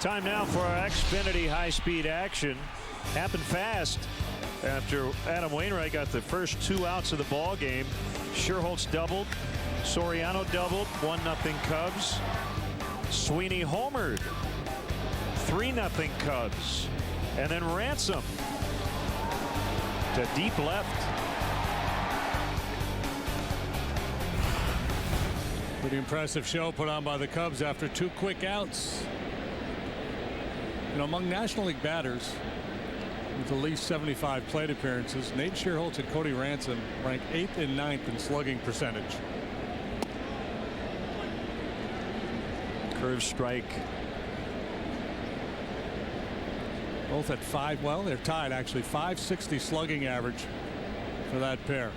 Time now for our Xfinity high-speed action. Happened fast after Adam Wainwright got the first 2 outs of the ball game. Sherholtz doubled. Soriano doubled. 1-0 Cubs. Sweeney homered. 3-0 Cubs. And then Ransom to deep left. Pretty impressive show put on by the Cubs after 2 quick outs. You know, among National League batters with at least 75 plate appearances, Nate Sherholtz and Cody Ransom rank 8th and 9th in slugging percentage. Curve strike. Both at 5. Well, they're tied actually. 560 slugging average for that pair.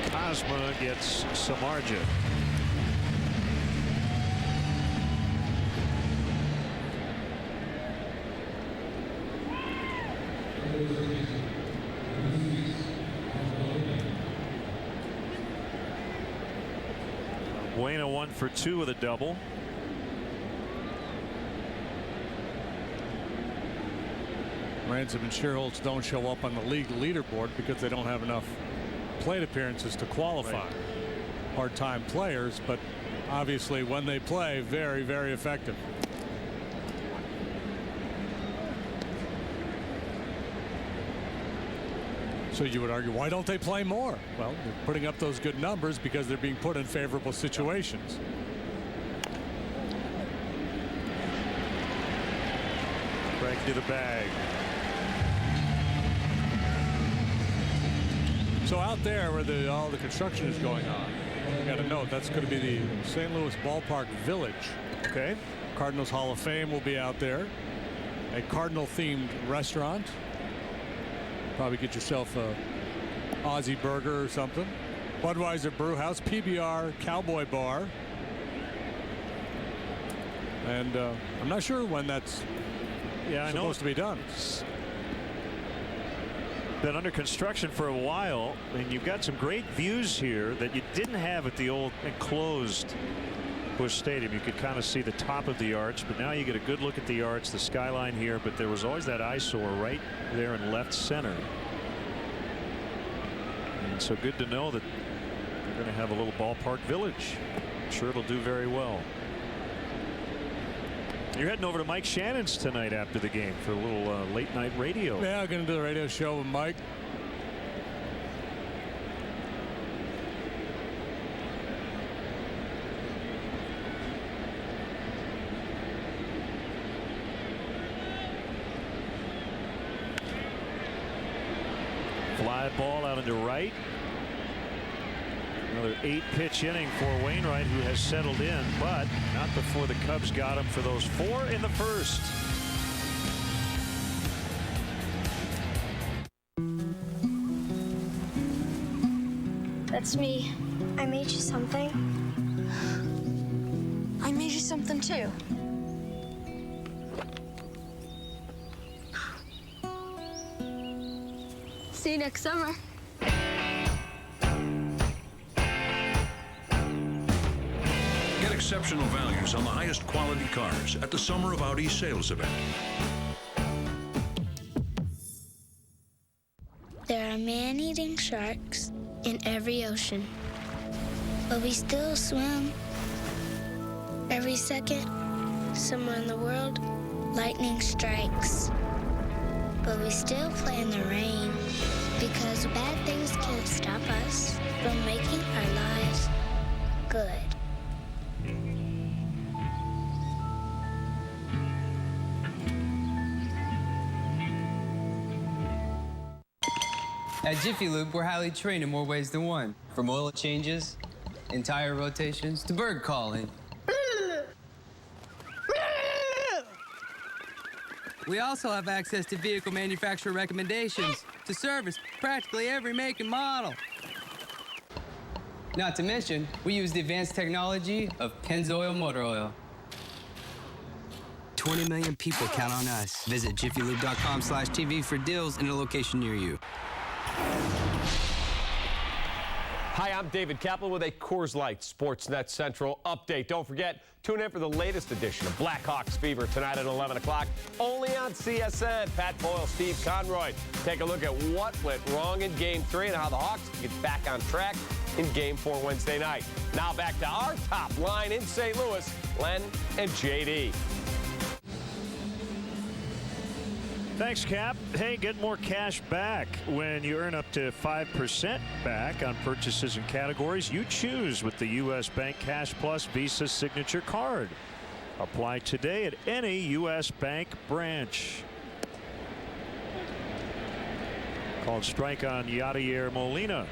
Kozma gets Samardzija. Buena 1 for 2 with a double. Ransom and Sherholtz don't show up on the league leaderboard because they don't have enough plate appearances to qualify. Right. Part-time players, but obviously when they play, very, very effective. So you would argue, why don't they play more? Well, they're putting up those good numbers because they're being put in favorable situations. Right to the bag. So out there where all the construction is going on, you got to note that's going to be the St. Louis Ballpark Village. Okay. Cardinals Hall of Fame will be out there. A Cardinal-themed restaurant. Probably get yourself a Aussie burger or something. Budweiser Brew House, PBR Cowboy Bar. And I'm not sure when that's supposed to be done. Been under construction for a while, and you've got some great views here that you didn't have at the old enclosed Busch Stadium. You could kind of see the top of the arch, but now you get a good look at the arch, the skyline here, but there was always that eyesore right there in left center. And so good to know that they're going to have a little ballpark village. I'm sure it'll do very well. You're heading over to Mike Shannon's tonight after the game for a little late night radio. Yeah, I'm going to do the radio show with Mike. Fly ball out into right. Another 8-pitch inning for Wainwright, who has settled in, but not before the Cubs got him for those 4 in the first. That's me. I made you something. I made you something too. See you next summer. Get exceptional values on the highest quality cars at the Summer of Audi sales event. There are man-eating sharks in every ocean, but we still swim. Every second, somewhere in the world, lightning strikes. But we still play in the rain because bad things can't stop us from making our lives good. At Jiffy Lube, we're highly trained in more ways than one. From oil changes and tire rotations to bird calling. We also have access to vehicle manufacturer recommendations to service practically every make and model. Not to mention, we use the advanced technology of Pennzoil motor oil. 20 million people count on us. Visit jiffylube.com/TV for deals in a location near you. Hi, I'm David Kaplan with a Coors Light Sportsnet Central update. Don't forget, tune in for the latest edition of Blackhawks Fever tonight at 11 o'clock, only on CSN. Pat Boyle, Steve Conroy. Take a look at what went wrong in Game 3 and how the Hawks get back on track in Game 4 Wednesday night. Now back to our top line in St. Louis, Len and JD. Thanks, Cap. Hey, get more cash back when you earn up to 5% back on purchases and categories you choose with the U.S. Bank Cash Plus Visa Signature Card. Apply today at any U.S. Bank branch. Called strike on Yadier Molina.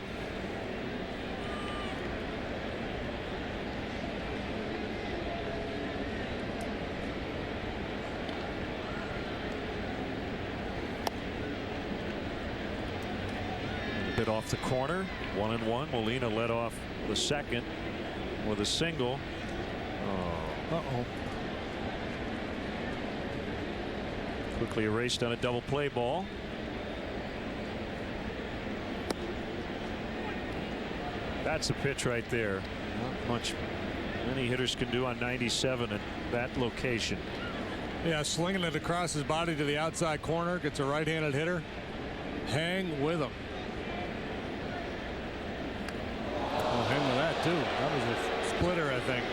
Bit off the corner, 1-1. Molina led off the second with a single. Uh-oh. Quickly erased on a double play ball. That's a pitch right there. Not much many hitters can do on 97 at that location. Yeah, slinging it across his body to the outside corner. Gets a right-handed hitter. Hang with him. Oh, hang with that, too. That was a splitter, I think.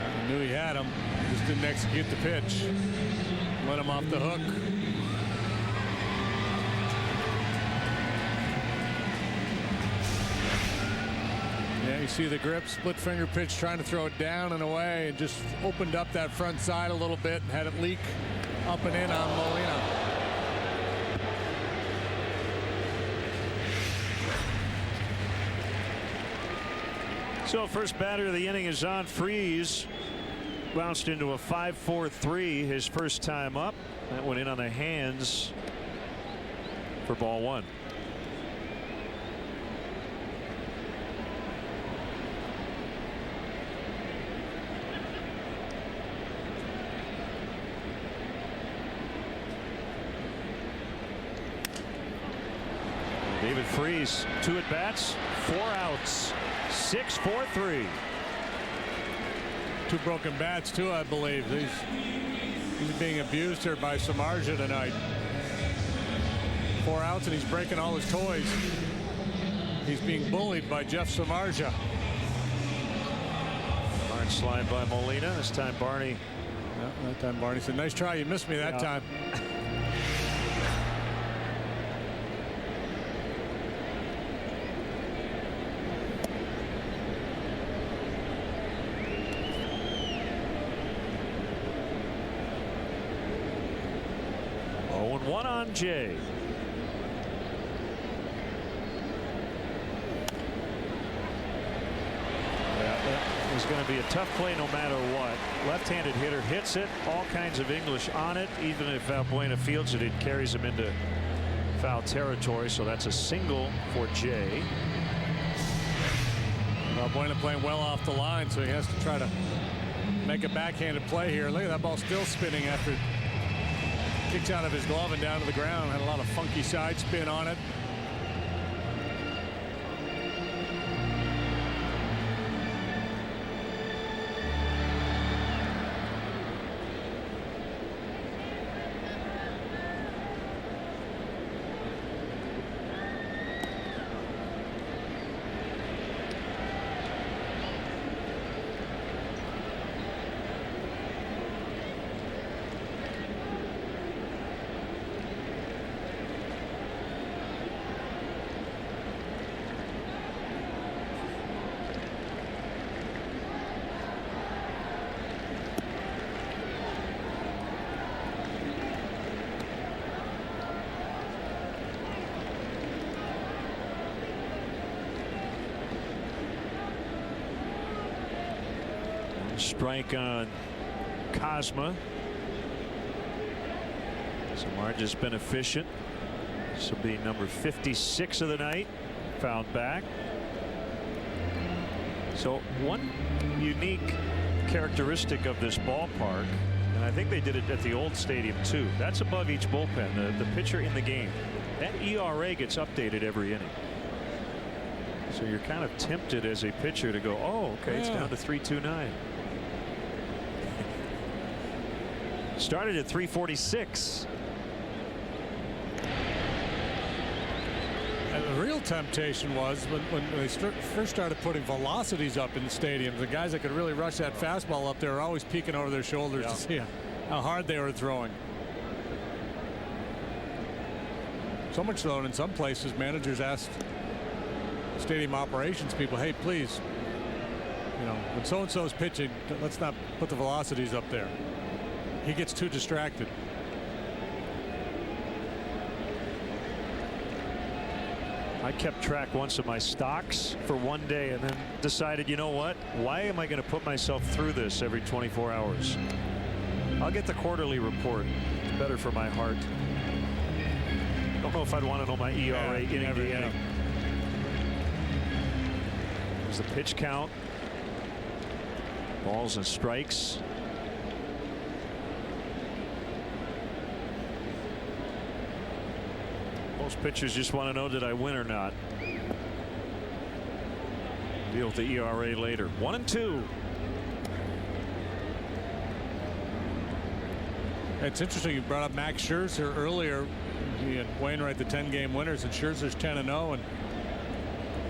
I knew he had him. Just didn't execute the pitch. Let him off the hook. Yeah, you see the grip, split finger pitch, trying to throw it down and away, and just opened up that front side a little bit and had it leak up and in on Molina. So first batter of the inning is on. Freeze bounced into a 5-4-3 his first time up. That went in on the hands for ball one. David Freese, 2 at bats, 4 outs, 6-4-3. 2 broken bats too, I believe. He's being abused here by Samardzija tonight. 4 outs and he's breaking all his toys. He's being bullied by Jeff Samardzija. Hard slide by Molina. This time Barney. Yeah, that time Barney said, "Nice try. You missed me that time." One on Jay. That is going to be a tough play no matter what. Left-handed hitter hits it, all kinds of English on it. Even if Valbuena fields it, it carries him into foul territory. So that's a single for Jay. Valbuena playing well off the line, so he has to try to make a backhanded play here. Look at that ball still spinning after kicks out of his glove and down to the ground. Had a lot of funky side spin on it. Strike on Cosma. Samardzija been efficient. This will be number 56 of the night. Fouled back. So one unique characteristic of this ballpark, and I think they did it at the old stadium too, that's above each bullpen, the pitcher in the game. That ERA gets updated every inning. So you're kind of tempted as a pitcher to go, oh, okay, it's down to 3.29. Started at 346. And the real temptation was when they first started putting velocities up in the stadiums. The guys that could really rush that fastball up there are always peeking over their shoulders to see how hard they were throwing. So much so, in some places, managers asked stadium operations people, hey, please, you know, when so-and-so is pitching, let's not put the velocities up there. He gets too distracted. I kept track once of my stocks for one day and then decided, you know what? Why am I going to put myself through this every 24 hours? I'll get the quarterly report. It's better for my heart. Don't know if I'd want to know my ERA inning to inning. There's the pitch count. Balls and strikes. Most pitchers just want to know, did I win or not? Deal with the ERA later. 1-2. It's interesting you brought up Max Scherzer earlier. He and Wainwright, the 10-game winners, and Scherzer's 10-0. And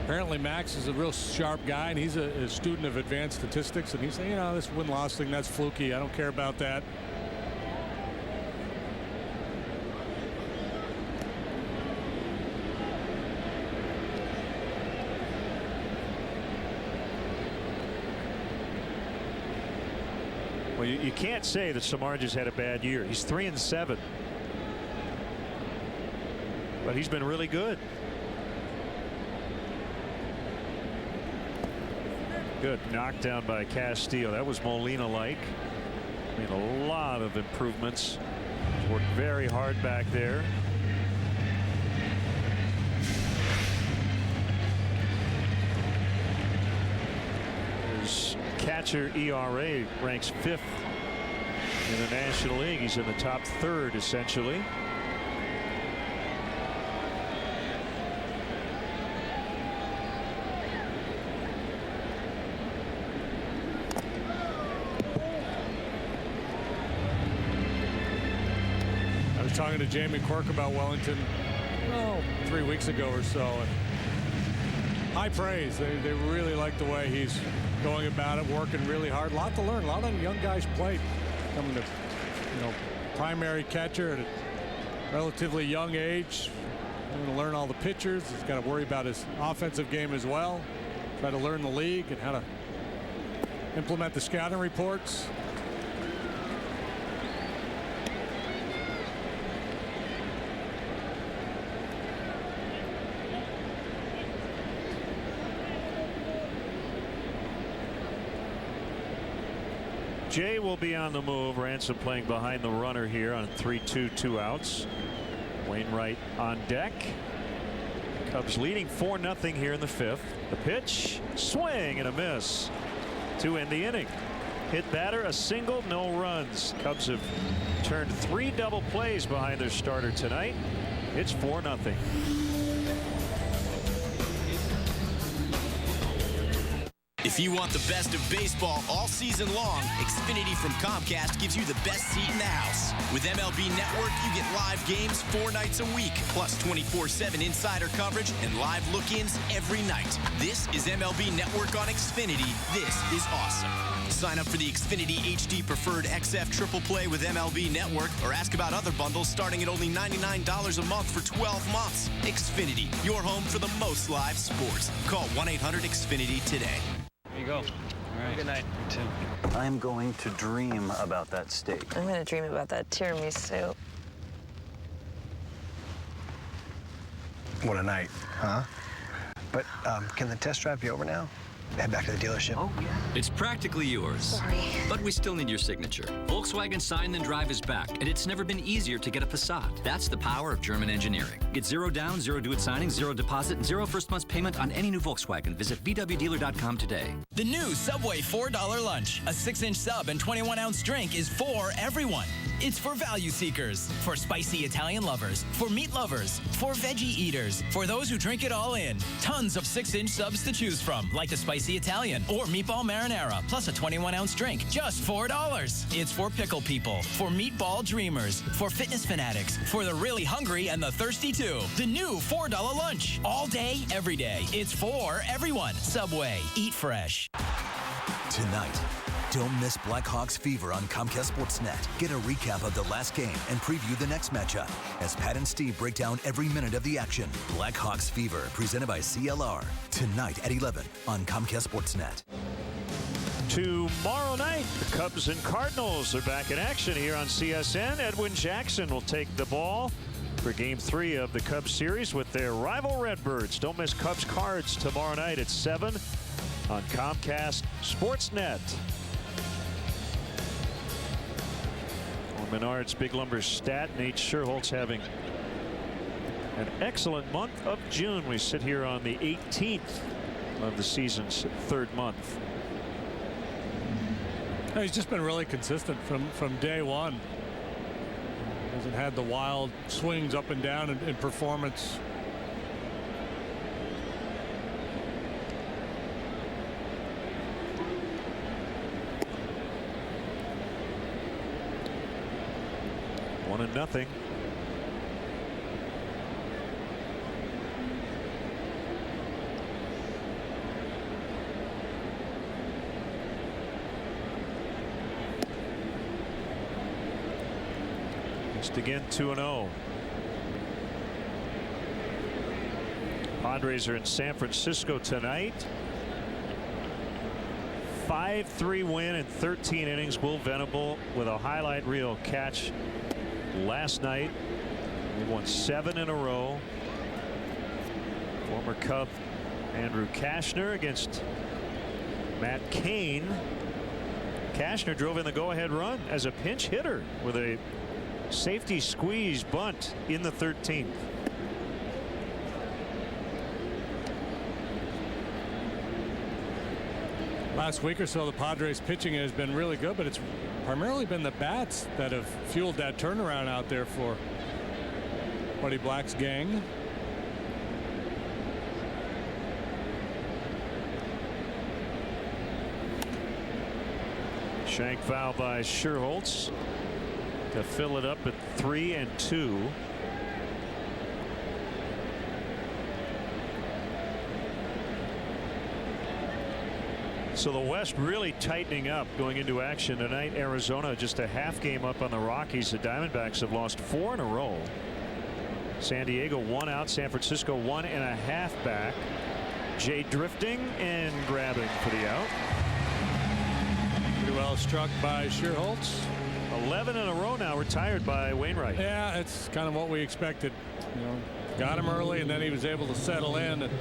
apparently Max is a real sharp guy, and he's a student of advanced statistics. And he's saying, you know, this win-loss thing, that's fluky. I don't care about that. Well, you can't say that Samardzija's had a bad year. He's 3-7. But he's been really good. Good knockdown by Castillo. That was Molina-like. I mean, a lot of improvements. Worked very hard back there. His catcher ERA ranks 5th in the National League. He's in the top 3rd essentially. I was talking to Jamie Quirk about Wellington 3 weeks ago or so, and high praise. They really like the way he's going about it, working really hard. A lot to learn. A lot of young guys played, coming to, you know, primary catcher at a relatively young age. Going to learn all the pitchers. He's got to worry about his offensive game as well. Try to learn the league and how to implement the scouting reports. Jay will be on the move. Ransom playing behind the runner here on 3-2, 2 outs. Wainwright on deck. Cubs leading 4-0 here in the 5th. The pitch, swing and a miss to end the inning. Hit batter, a single, no runs. Cubs have turned 3 double plays behind their starter tonight. It's 4-0. If you want the best of baseball all season long, Xfinity from Comcast gives you the best seat in the house. With MLB Network, you get live games 4 nights a week, plus 24/7 insider coverage and live look-ins every night. This is MLB Network on Xfinity. This is awesome. Sign up for the Xfinity HD Preferred XF Triple Play with MLB Network, or ask about other bundles starting at only $99 a month for 12 months. Xfinity, your home for the most live sports. Call 1-800-XFINITY today. There you go. All right. Good night. You too. I'm going to dream about that steak. I'm going to dream about that tiramisu. What a night, huh? But can the test drive be over now? head back to the dealership. Oh, yeah. It's practically yours. Sorry. But we still need your signature. Volkswagen Sign Then Drive is back, and it's never been easier to get a Passat. That's the power of German engineering. Get 0 down, 0 do-it signing, 0 deposit, and 0 first month's payment on any new Volkswagen. Visit VWDealer.com today. The new Subway $4 lunch. A 6-inch sub and 21-ounce drink is for everyone. It's for value seekers, for spicy Italian lovers, for meat lovers, for veggie eaters, for those who drink it all in. Tons of 6-inch subs to choose from, like the spicy Italian or meatball marinara, plus a 21-ounce drink, just $4. It's for pickle people, for meatball dreamers, for fitness fanatics, for the really hungry and the thirsty too. The new $4 lunch. All day, every day. It's for everyone. Subway. Eat fresh. Tonight, don't miss Blackhawks Fever on Comcast Sportsnet. Get a recap of the last game and preview the next matchup as Pat and Steve break down every minute of the action. Blackhawks Fever, presented by CLR. Tonight at 11 on Comcast Sportsnet. Tomorrow night, the Cubs and Cardinals are back in action here on CSN. Edwin Jackson will take the ball for Game 3 of the Cubs series with their rival Redbirds. Don't miss Cubs Cards tomorrow night at 7 on Comcast Sportsnet. Menard's Big Lumber stat. Nate Sherholtz having an excellent month of June. We sit here on the 18th of the season's 3rd month. He's just been really consistent from day one. Hasn't had the wild swings up and down in performance. One and nothing. Just again 2-0. Padres are in San Francisco tonight. 5-3 win in 13 innings. Will Venable with a highlight reel catch last night. They won 7 in a row. Former Cub Andrew Cashner against Matt Cain. Cashner drove in the go-ahead run as a pinch hitter with a safety squeeze bunt in the 13th. Last week or so, the Padres pitching has been really good, but it's primarily been the bats that have fueled that turnaround out there for Buddy Black's gang. Shank foul by Sherholtz to fill it up at 3-2. So the West really tightening up going into action tonight. Arizona just a half game up on the Rockies. The Diamondbacks have lost 4 in a row. San Diego 1 out. San Francisco 1.5 back. Jay drifting and grabbing for the out. Pretty well struck by Sherholtz. 11 in a row now retired by Wainwright. Yeah, it's kind of what we expected. You know, got him early and then he was able to settle in. And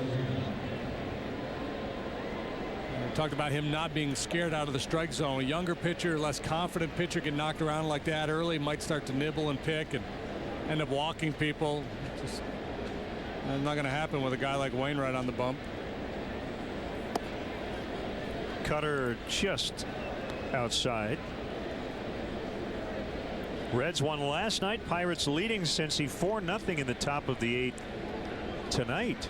talked about him not being scared out of the strike zone. A younger pitcher, less confident pitcher, get knocked around like that early, might start to nibble and pick and end up walking people. Just not going to happen with a guy like Wainwright on the bump. Cutter just outside. Reds won last night. Pirates leading Cincy 4-0 in the top of the 8th tonight.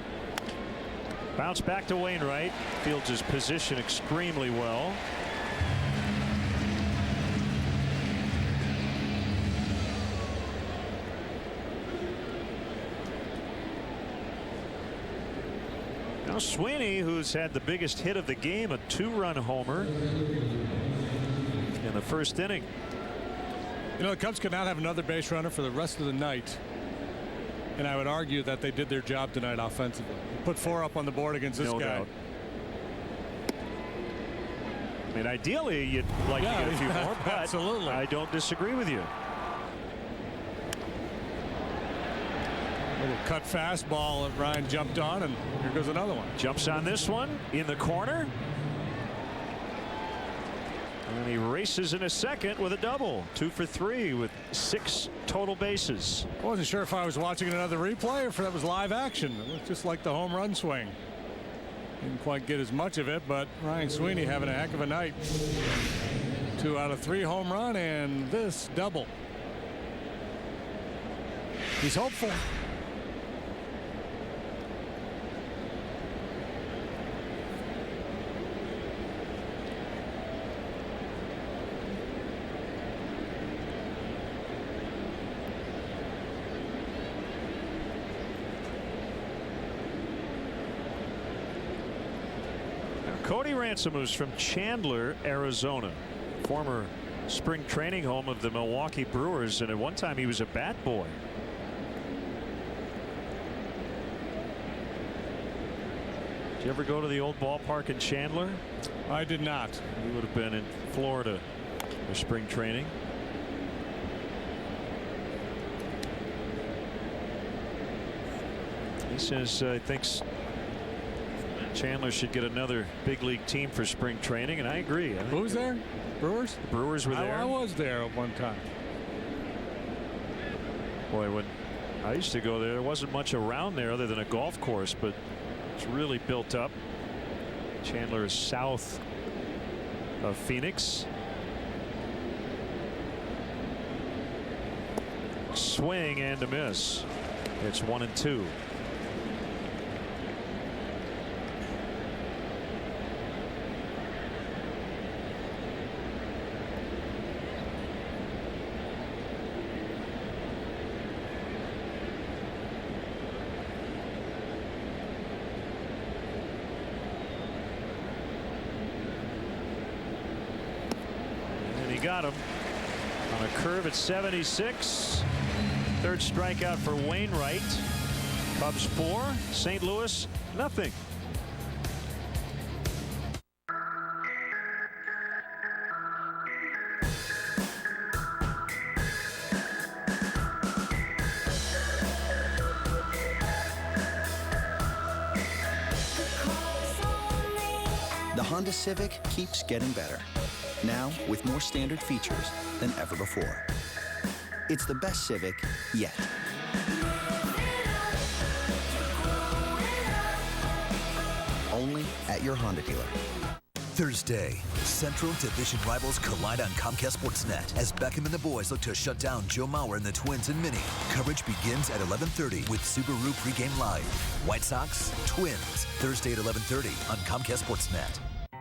Bounce back to Wainwright. Fields his position extremely well. Now Sweeney, who's had the biggest hit of the game, a 2-run homer in the first inning. You know, the Cubs could not have another base runner for the rest of the night. And I would argue that they did their job tonight offensively. Put 4 up on the board against this guy. Doubt. I mean, ideally, you'd like to get a few more, but absolutely. I don't disagree with you. Little cut fastball that Ryan jumped on, and here goes another one. Jumps on this one in the corner. And he races in a second with a double. 2 for 3 with 6 total bases. I wasn't sure if I was watching another replay or if that was live action. It looked just like the home run swing. Didn't quite get as much of it, but Ryan Sweeney having a heck of a night. 2 out of 3 home run and this double. He's hopeful. Cody Ransom, who's from Chandler, Arizona, former spring training home of the Milwaukee Brewers, and at one time he was a bat boy. Did you ever go to the old ballpark in Chandler? I did not. You would have been in Florida for spring training. He says he thinks Chandler should get another big league team for spring training, and I agree. Who was there? Brewers? The Brewers were there. I was there at one time. Boy, when I used to go there wasn't much around there other than a golf course, but it's really built up. Chandler is south of Phoenix. Swing and a miss. It's 1-2. Got him on a curve at 76. Third strikeout for Wainwright. Cubs 4, St. Louis nothing. The Honda Civic keeps getting better. Now with more standard features than ever before. It's the best Civic yet. Only at your Honda dealer. Thursday, Central Division rivals collide on Comcast Sportsnet as Beckham and the boys look to shut down Joe Mauer and the Twins and Mini. Coverage begins at 11:30 with Subaru pregame live. White Sox, Twins, Thursday at 11:30 on Comcast Sportsnet.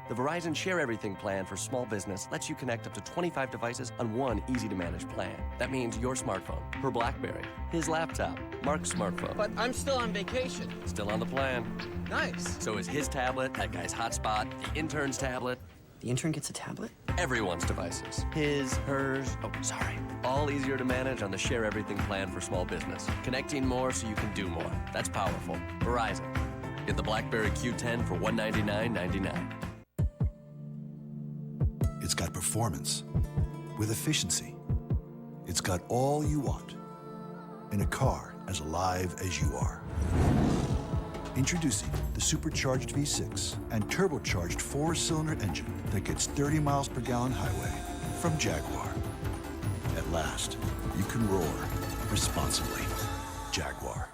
The Verizon Share Everything plan for small business lets you connect up to 25 devices on one easy-to-manage plan. That means your smartphone, her BlackBerry, his laptop, Mark's smartphone. But I'm still on vacation. Still on the plan. Nice. So is his tablet, that guy's hotspot, the intern's tablet. The intern gets a tablet? Everyone's devices. His, hers, oh, sorry. All easier to manage on the Share Everything plan for small business. Connecting more so you can do more. That's powerful. Verizon. Get the BlackBerry Q10 for $199.99. It's got performance with efficiency. It's got all you want in a car as alive as you are. Introducing the supercharged V6 and turbocharged 4-cylinder engine that gets 30 miles per gallon highway from Jaguar. At last, you can roar responsibly. Jaguar.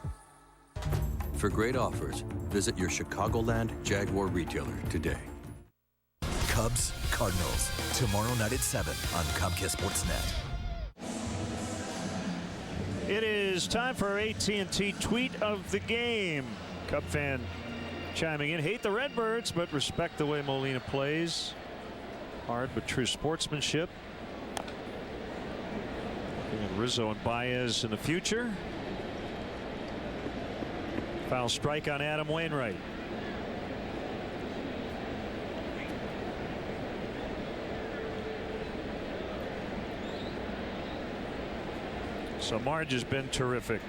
For great offers, visit your Chicagoland Jaguar retailer today. Cubs, Cardinals, tomorrow night at 7 on Comcast Sportsnet. It is time for our AT&T tweet of the game. Cub fan chiming in. Hate the Redbirds, but respect the way Molina plays. Hard but true sportsmanship. Looking at Rizzo and Baez in the future. Foul strike on Adam Wainwright. So Marge has been terrific.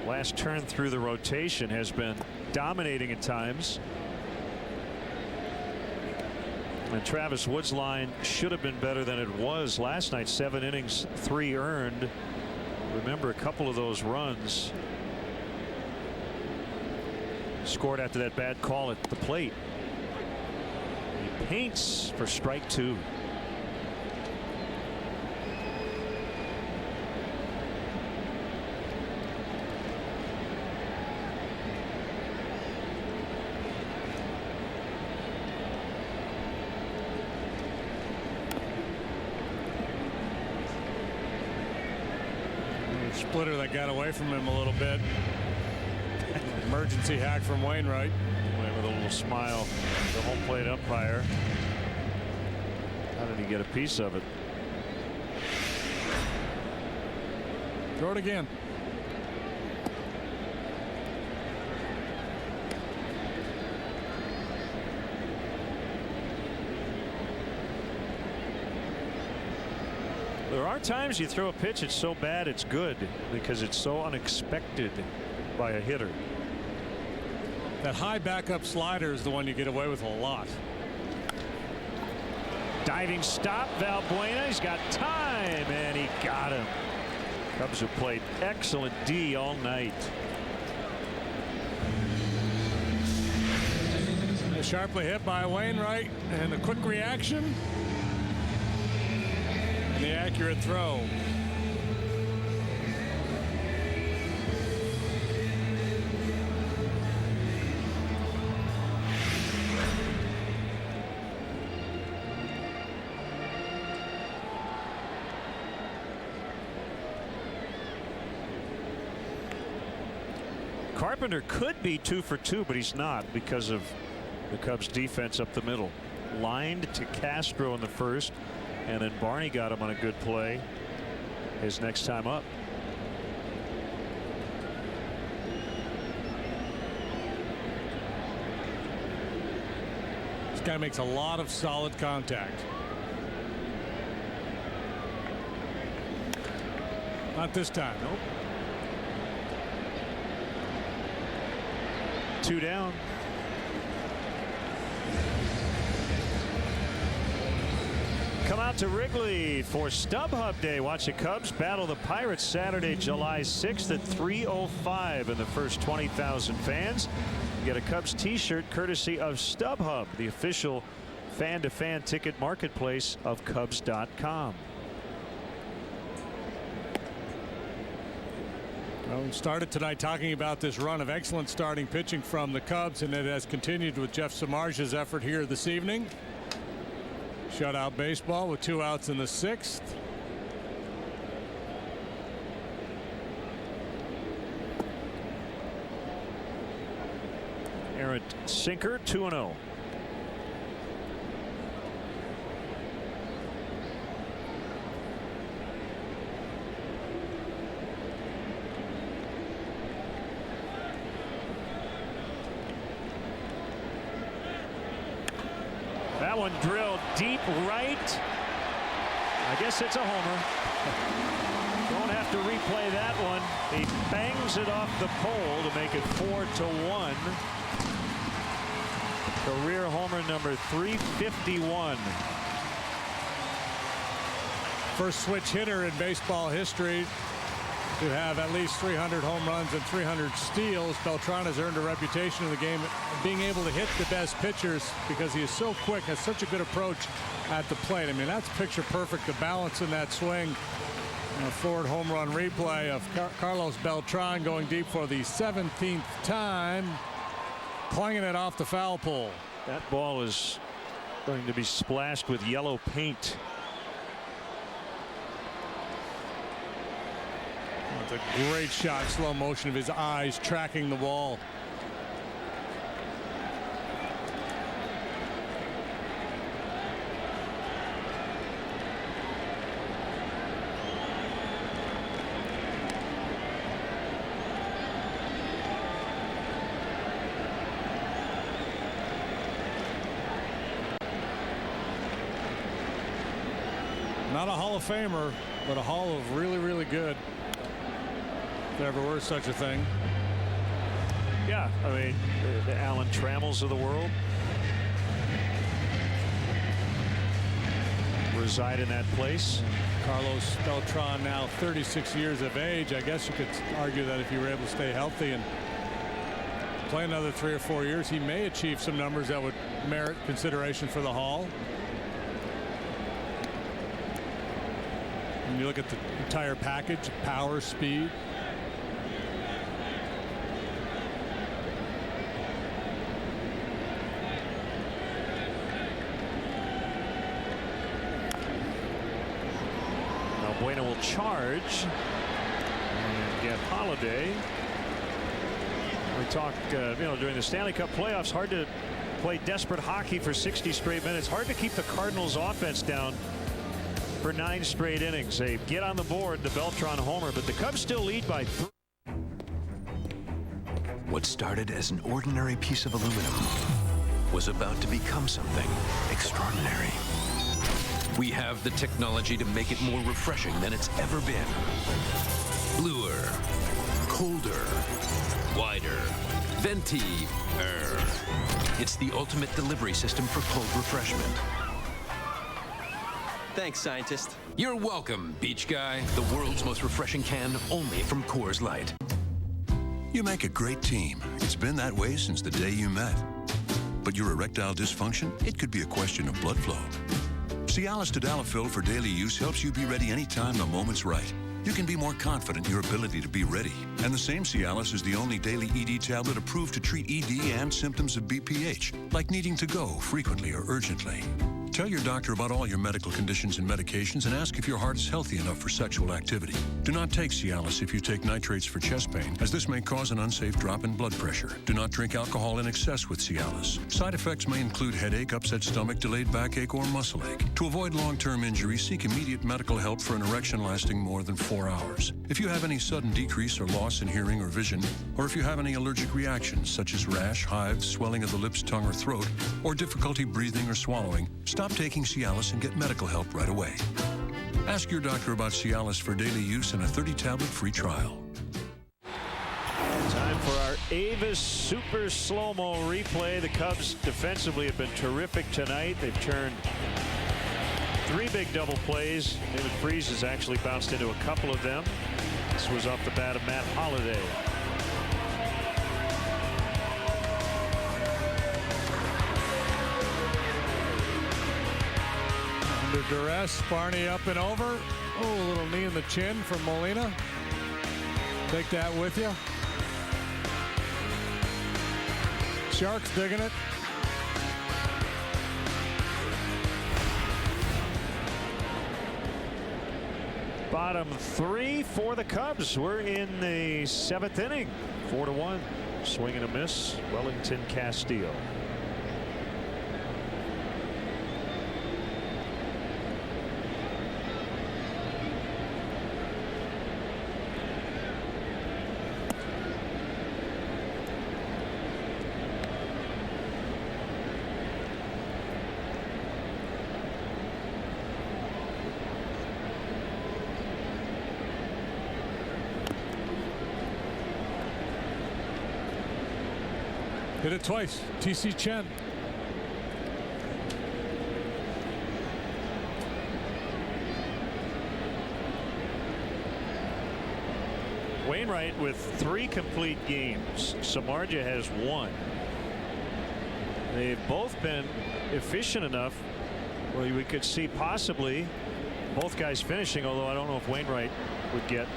Last turn through the rotation has been dominating at times. And Travis Wood's line should have been better than it was last night. 7 innings, 3 earned. Remember, a couple of those runs scored after that bad call at the plate. He paints for strike 2. Splitter that got away from him a little bit. Emergency hack from Wainwright. With a little smile, the home plate umpire. How did he get a piece of it? Throw it again. There are times you throw a pitch, it's so bad it's good because it's so unexpected by a hitter. That high backup slider is the one you get away with a lot. Diving stop, Valbuena. He's got time, and he got him. Cubs have played excellent D all night. Sharply hit by Wainwright, and a quick reaction. And the accurate throw. Carpenter could be 2 for 2, but he's not because of the Cubs defense up the middle. Lined to Castro in the first, and then Barney got him on a good play his next time up. This guy makes a lot of solid contact. Not this time. Nope. 2 down. Come out to Wrigley for StubHub Day. Watch the Cubs battle the Pirates Saturday, July 6th at 3:05, and the first 20,000 fans get a Cubs t-shirt courtesy of StubHub, the official fan-to-fan ticket marketplace of Cubs.com. Well, we started tonight talking about this run of excellent starting pitching from the Cubs, and it has continued with Jeff Samardzij's effort here this evening. Shutout baseball with 2 outs in the 6th. Errant sinker, 2-0. That one drilled deep right. I guess it's a homer. Don't have to replay that one. He bangs it off the pole to make it 4-1. Career homer number 351. First switch hitter in baseball history to have at least 300 home runs and 300 steals. Beltran has earned a reputation in the game of being able to hit the best pitchers because he is so quick, has such a good approach at the plate. I mean, that's picture perfect, the balance in that swing. A forward home run replay of Carlos Beltran going deep for the 17th time, clanging it off the foul pole. That ball is going to be splashed with yellow paint. It's a great shot, slow motion of his eyes tracking the ball. Not a Hall of Famer, but a Hall of really, really good. If there ever were such a thing. Yeah, I mean, the Alan Trammels of the world reside in that place. Carlos Beltran now 36 years of age. I guess you could argue that if you were able to stay healthy and play another 3 or 4 years, he may achieve some numbers that would merit consideration for the Hall. When you look at the entire package, power, speed. Now Bueno will charge. Holiday. We talk, during the Stanley Cup playoffs, hard to play desperate hockey for 60 straight minutes. Hard to keep the Cardinals offense down for 9 straight innings. They get on the board, the Beltran homer, but the Cubs still lead by 3. What started as an ordinary piece of aluminum was about to become something extraordinary. We have the technology to make it more refreshing than it's ever been. Bluer, colder, wider, venti-er. It's the ultimate delivery system for cold refreshment. Thanks, scientist. You're welcome, beach guy. The world's most refreshing can, only from Coors Light. You make a great team. It's been that way since the day you met. But your erectile dysfunction, it could be a question of blood flow. Cialis Tadalafil for daily use helps you be ready anytime the moment's right. You can be more confident in your ability to be ready. And the same Cialis is the only daily ED tablet approved to treat ED and symptoms of BPH, like needing to go frequently or urgently. Tell your doctor about all your medical conditions and medications and ask if your heart is healthy enough for sexual activity. Do not take Cialis if you take nitrates for chest pain, as this may cause an unsafe drop in blood pressure. Do not drink alcohol in excess with Cialis. Side effects may include headache, upset stomach, delayed backache, or muscle ache. To avoid long-term injury, seek immediate medical help for an erection lasting more than 4 hours. If you have any sudden decrease or loss in hearing or vision, or if you have any allergic reactions such as rash, hives, swelling of the lips, tongue, or throat, or difficulty breathing or swallowing, stop taking Cialis and get medical help right away. Ask your doctor about Cialis for daily use and a 30-tablet free trial. Time for our Avis Super Slow-Mo replay. The Cubs defensively have been terrific tonight. They've turned 3 big double plays. David Freese has actually bounced into a couple of them. This was off the bat of Matt Holliday. Under duress, Barney up and over. Oh, a little knee in the chin from Molina. Take that with you. Sharks digging it. Bottom 3 for the Cubs. We're in the 7th inning. 4-1. Swing and a miss. Wellington Castillo. Hit it twice. TC Chen. Wainwright with 3 complete games. Samardzija has 1. They've both been efficient enough where we could see possibly both guys finishing, although I don't know if Wainwright would get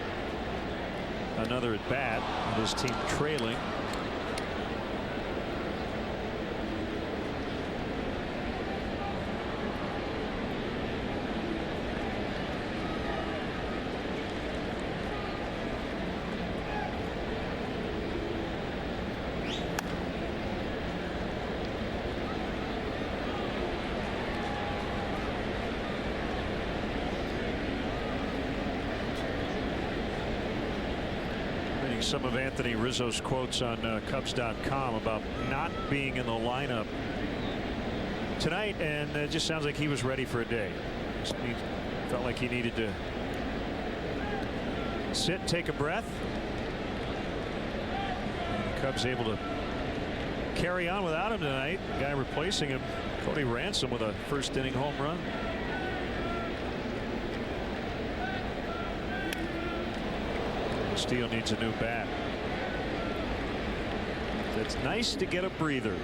another at bat with his team trailing. Some of Anthony Rizzo's quotes on Cubs.com about not being in the lineup tonight, and it just sounds like he was ready for a day. He felt like he needed to sit, take a breath. And the Cubs able to carry on without him tonight. The guy replacing him, Cody Ransom, with a first inning home run. Steele needs a new bat. It's nice to get a breather.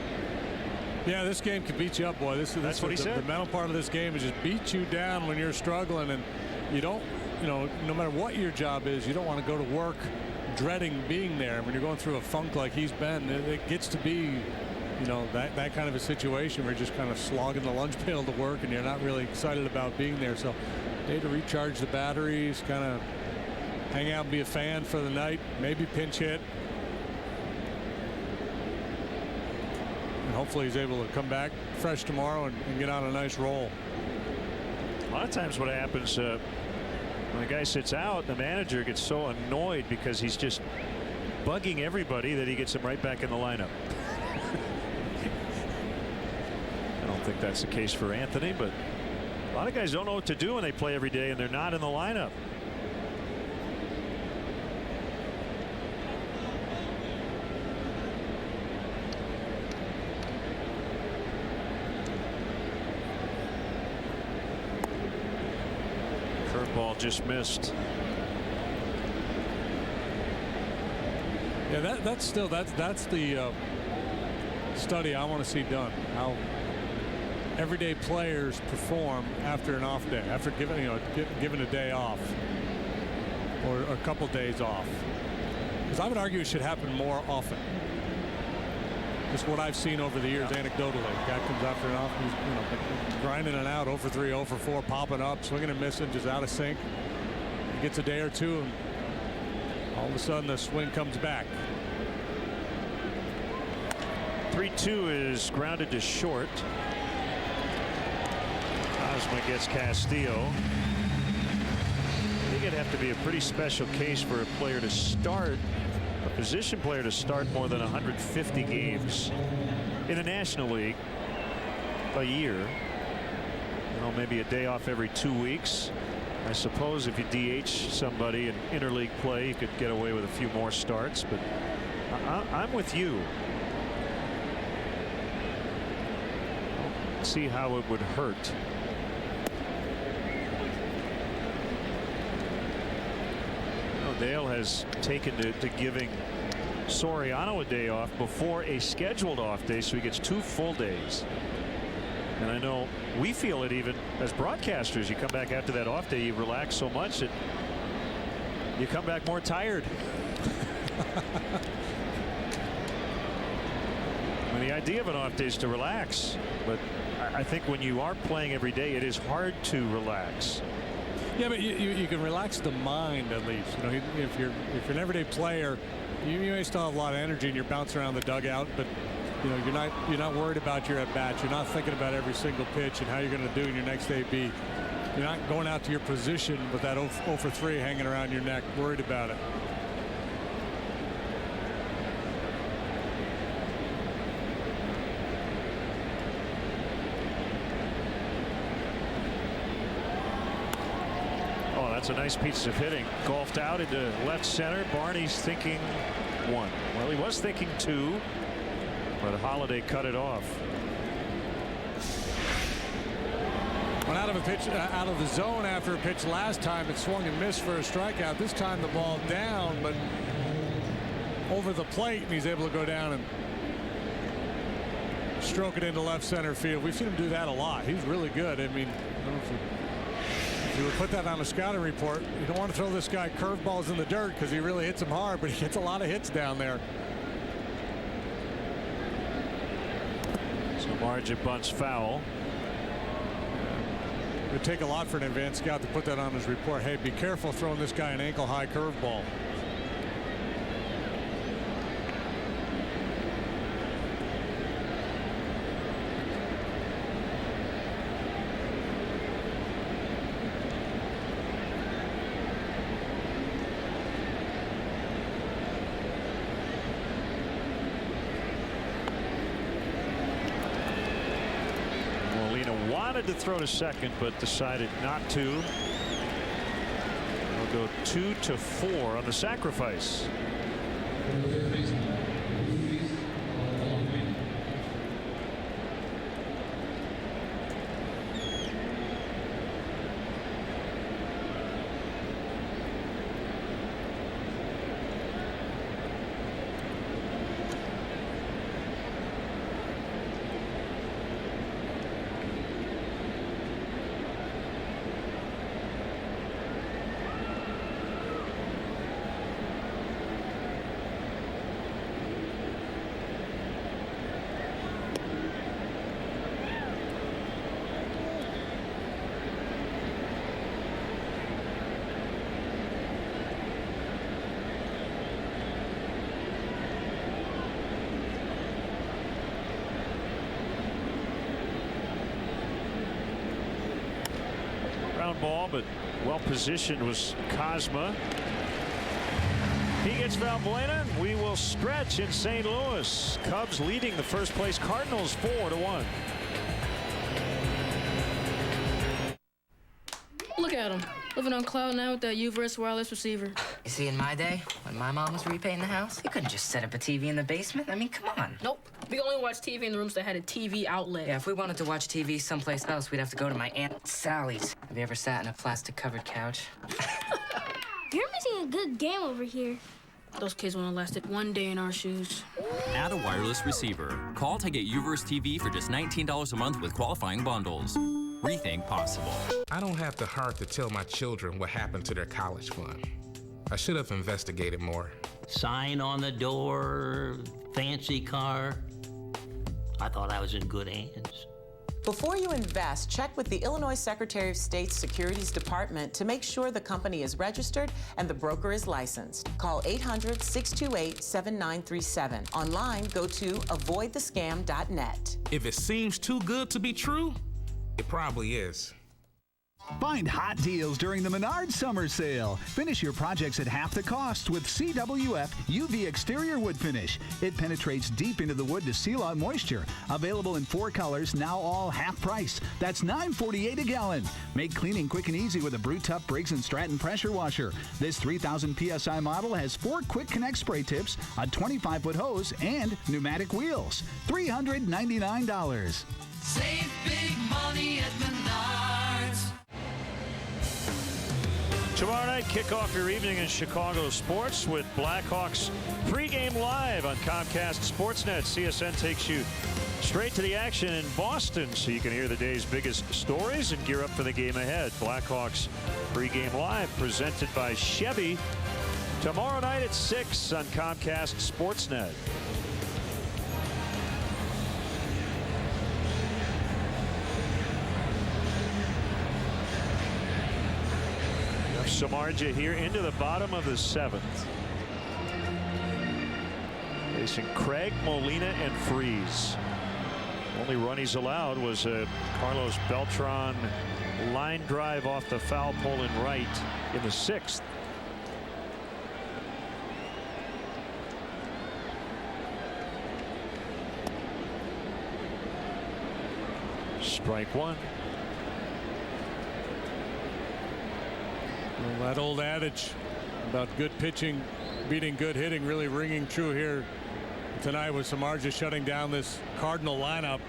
Yeah, this game can beat you up, boy. That's what he said. The mental part of this game is just beat you down when you're struggling, and you don't, no matter what your job is, you don't want to go to work dreading being there. When you're going through a funk like he's been, it gets to be, that kind of a situation where you're just kind of slogging the lunch pail to work, and you're not really excited about being there. So, day to recharge the batteries, kind of hang out and be a fan for the night, maybe pinch hit. And hopefully he's able to come back fresh tomorrow and get on a nice roll. A lot of times what happens when the guy sits out, the manager gets so annoyed because he's just bugging everybody that he gets him right back in the lineup. I don't think that's the case for Anthony, but a lot of guys don't know what to do when they play every day and they're not in the lineup. Curveball just missed. Yeah, that's the study I want to see done. How everyday players perform after an off day, after given a day off or a couple days off. Because I would argue it should happen more often. Just what I've seen over the years anecdotally. Guy comes after an off, he's grinding it out, 0 for 3, 0 for 4, popping up, swinging and missing, just out of sync. He gets a day or two, and all of a sudden the swing comes back. 3-2 is grounded to short. Ozma gets Castillo. I think it'd have to be a pretty special case for a player to start, a position player to start more than 150 games in the National League a year. You know, maybe a day off every 2 weeks. I suppose if you DH somebody in interleague play, you could get away with a few more starts, but I'm with you. See how it would hurt. Dale has taken to giving Soriano a day off before a scheduled off day, so he gets 2 full days. And I know we feel it even as broadcasters. You come back after that off day, you relax so much that you come back more tired. And the idea of an off day is to relax, but I think when you are playing every day, it is hard to relax. Yeah, but you can relax the mind at least. You know, if you're an everyday player, you may still have a lot of energy and you're bouncing around the dugout, but you know you're not worried about your at bats. You're not thinking about every single pitch and how you're going to do in your next AB. You're not going out to your position with that 0 for 3 hanging around your neck, worried about it. That's a nice piece of hitting. Golfed out into left center. Barney's thinking 1. Well, he was thinking 2, but Holiday cut it off. Went out of a pitch, out of the zone after a pitch last time. It swung and missed for a strikeout. This time the ball down, but over the plate, and he's able to go down and stroke it into left center field. We've seen him do that a lot. He's really good. I mean, I don't know if you would put that on a scouting report. You don't want to throw this guy curveballs in the dirt because he really hits them hard, but he hits a lot of hits down there. So Margin bunts foul. It would take a lot for an advanced scout to put that on his report. Hey, be careful throwing this guy an ankle high curveball. To throw to second, but decided not to. We'll go 2-4 on the sacrifice. ground ball, but well positioned was Cosma. He gets Valbuena. We will stretch in St. Louis. Cubs leading the first place Cardinals 4-1. Look at him, living on cloud nine with that U-verse wireless receiver. You see, in my day, when my mom was repainting the house, you couldn't just set up a TV in the basement. I mean, come on. Nope. We only watched TV in the rooms that had a TV outlet. Yeah, if we wanted to watch TV someplace else, we'd have to go to my Aunt Sally's. Have you ever sat in a plastic-covered couch? You're missing a good game over here. Those kids wouldn't have lasted one day in our shoes. Add a wireless receiver. Call to get U-verse TV for just $19 a month with qualifying bundles. Rethink possible. I don't have the heart to tell my children what happened to their college fund. I should have investigated more. Sign on the door, fancy car. I thought I was in good hands. Before you invest, check with the Illinois Secretary of State's Securities Department to make sure the company is registered and the broker is licensed. Call 800-628-7937. Online, go to avoidthescam.net. If it seems too good to be true, it probably is. Find hot deals during the Menards Summer Sale. Finish your projects at half the cost with CWF UV Exterior Wood Finish. It penetrates deep into the wood to seal out moisture. Available in 4 colors, now all half price. That's $9.48 a gallon. Make cleaning quick and easy with a Brew Tough Briggs & Stratton pressure washer. This 3,000 PSI model has 4 quick connect spray tips, a 25-foot hose, and pneumatic wheels. $399. Save big money at Menards. Tomorrow night, kick off your evening in Chicago sports with Blackhawks pregame live on Comcast Sportsnet. CSN takes you straight to the action in Boston so you can hear the day's biggest stories and gear up for the game ahead. Blackhawks pregame live presented by Chevy. Tomorrow night at 6 on Comcast Sportsnet. Samardzija here into the bottom of the 7th. Facing Craig, Molina, and Freese. Only run he's allowed was a Carlos Beltran line drive off the foul pole in right in the 6th. Strike one. Well, that old adage about good pitching beating good hitting really ringing true here tonight with Samardzija shutting down this Cardinal lineup.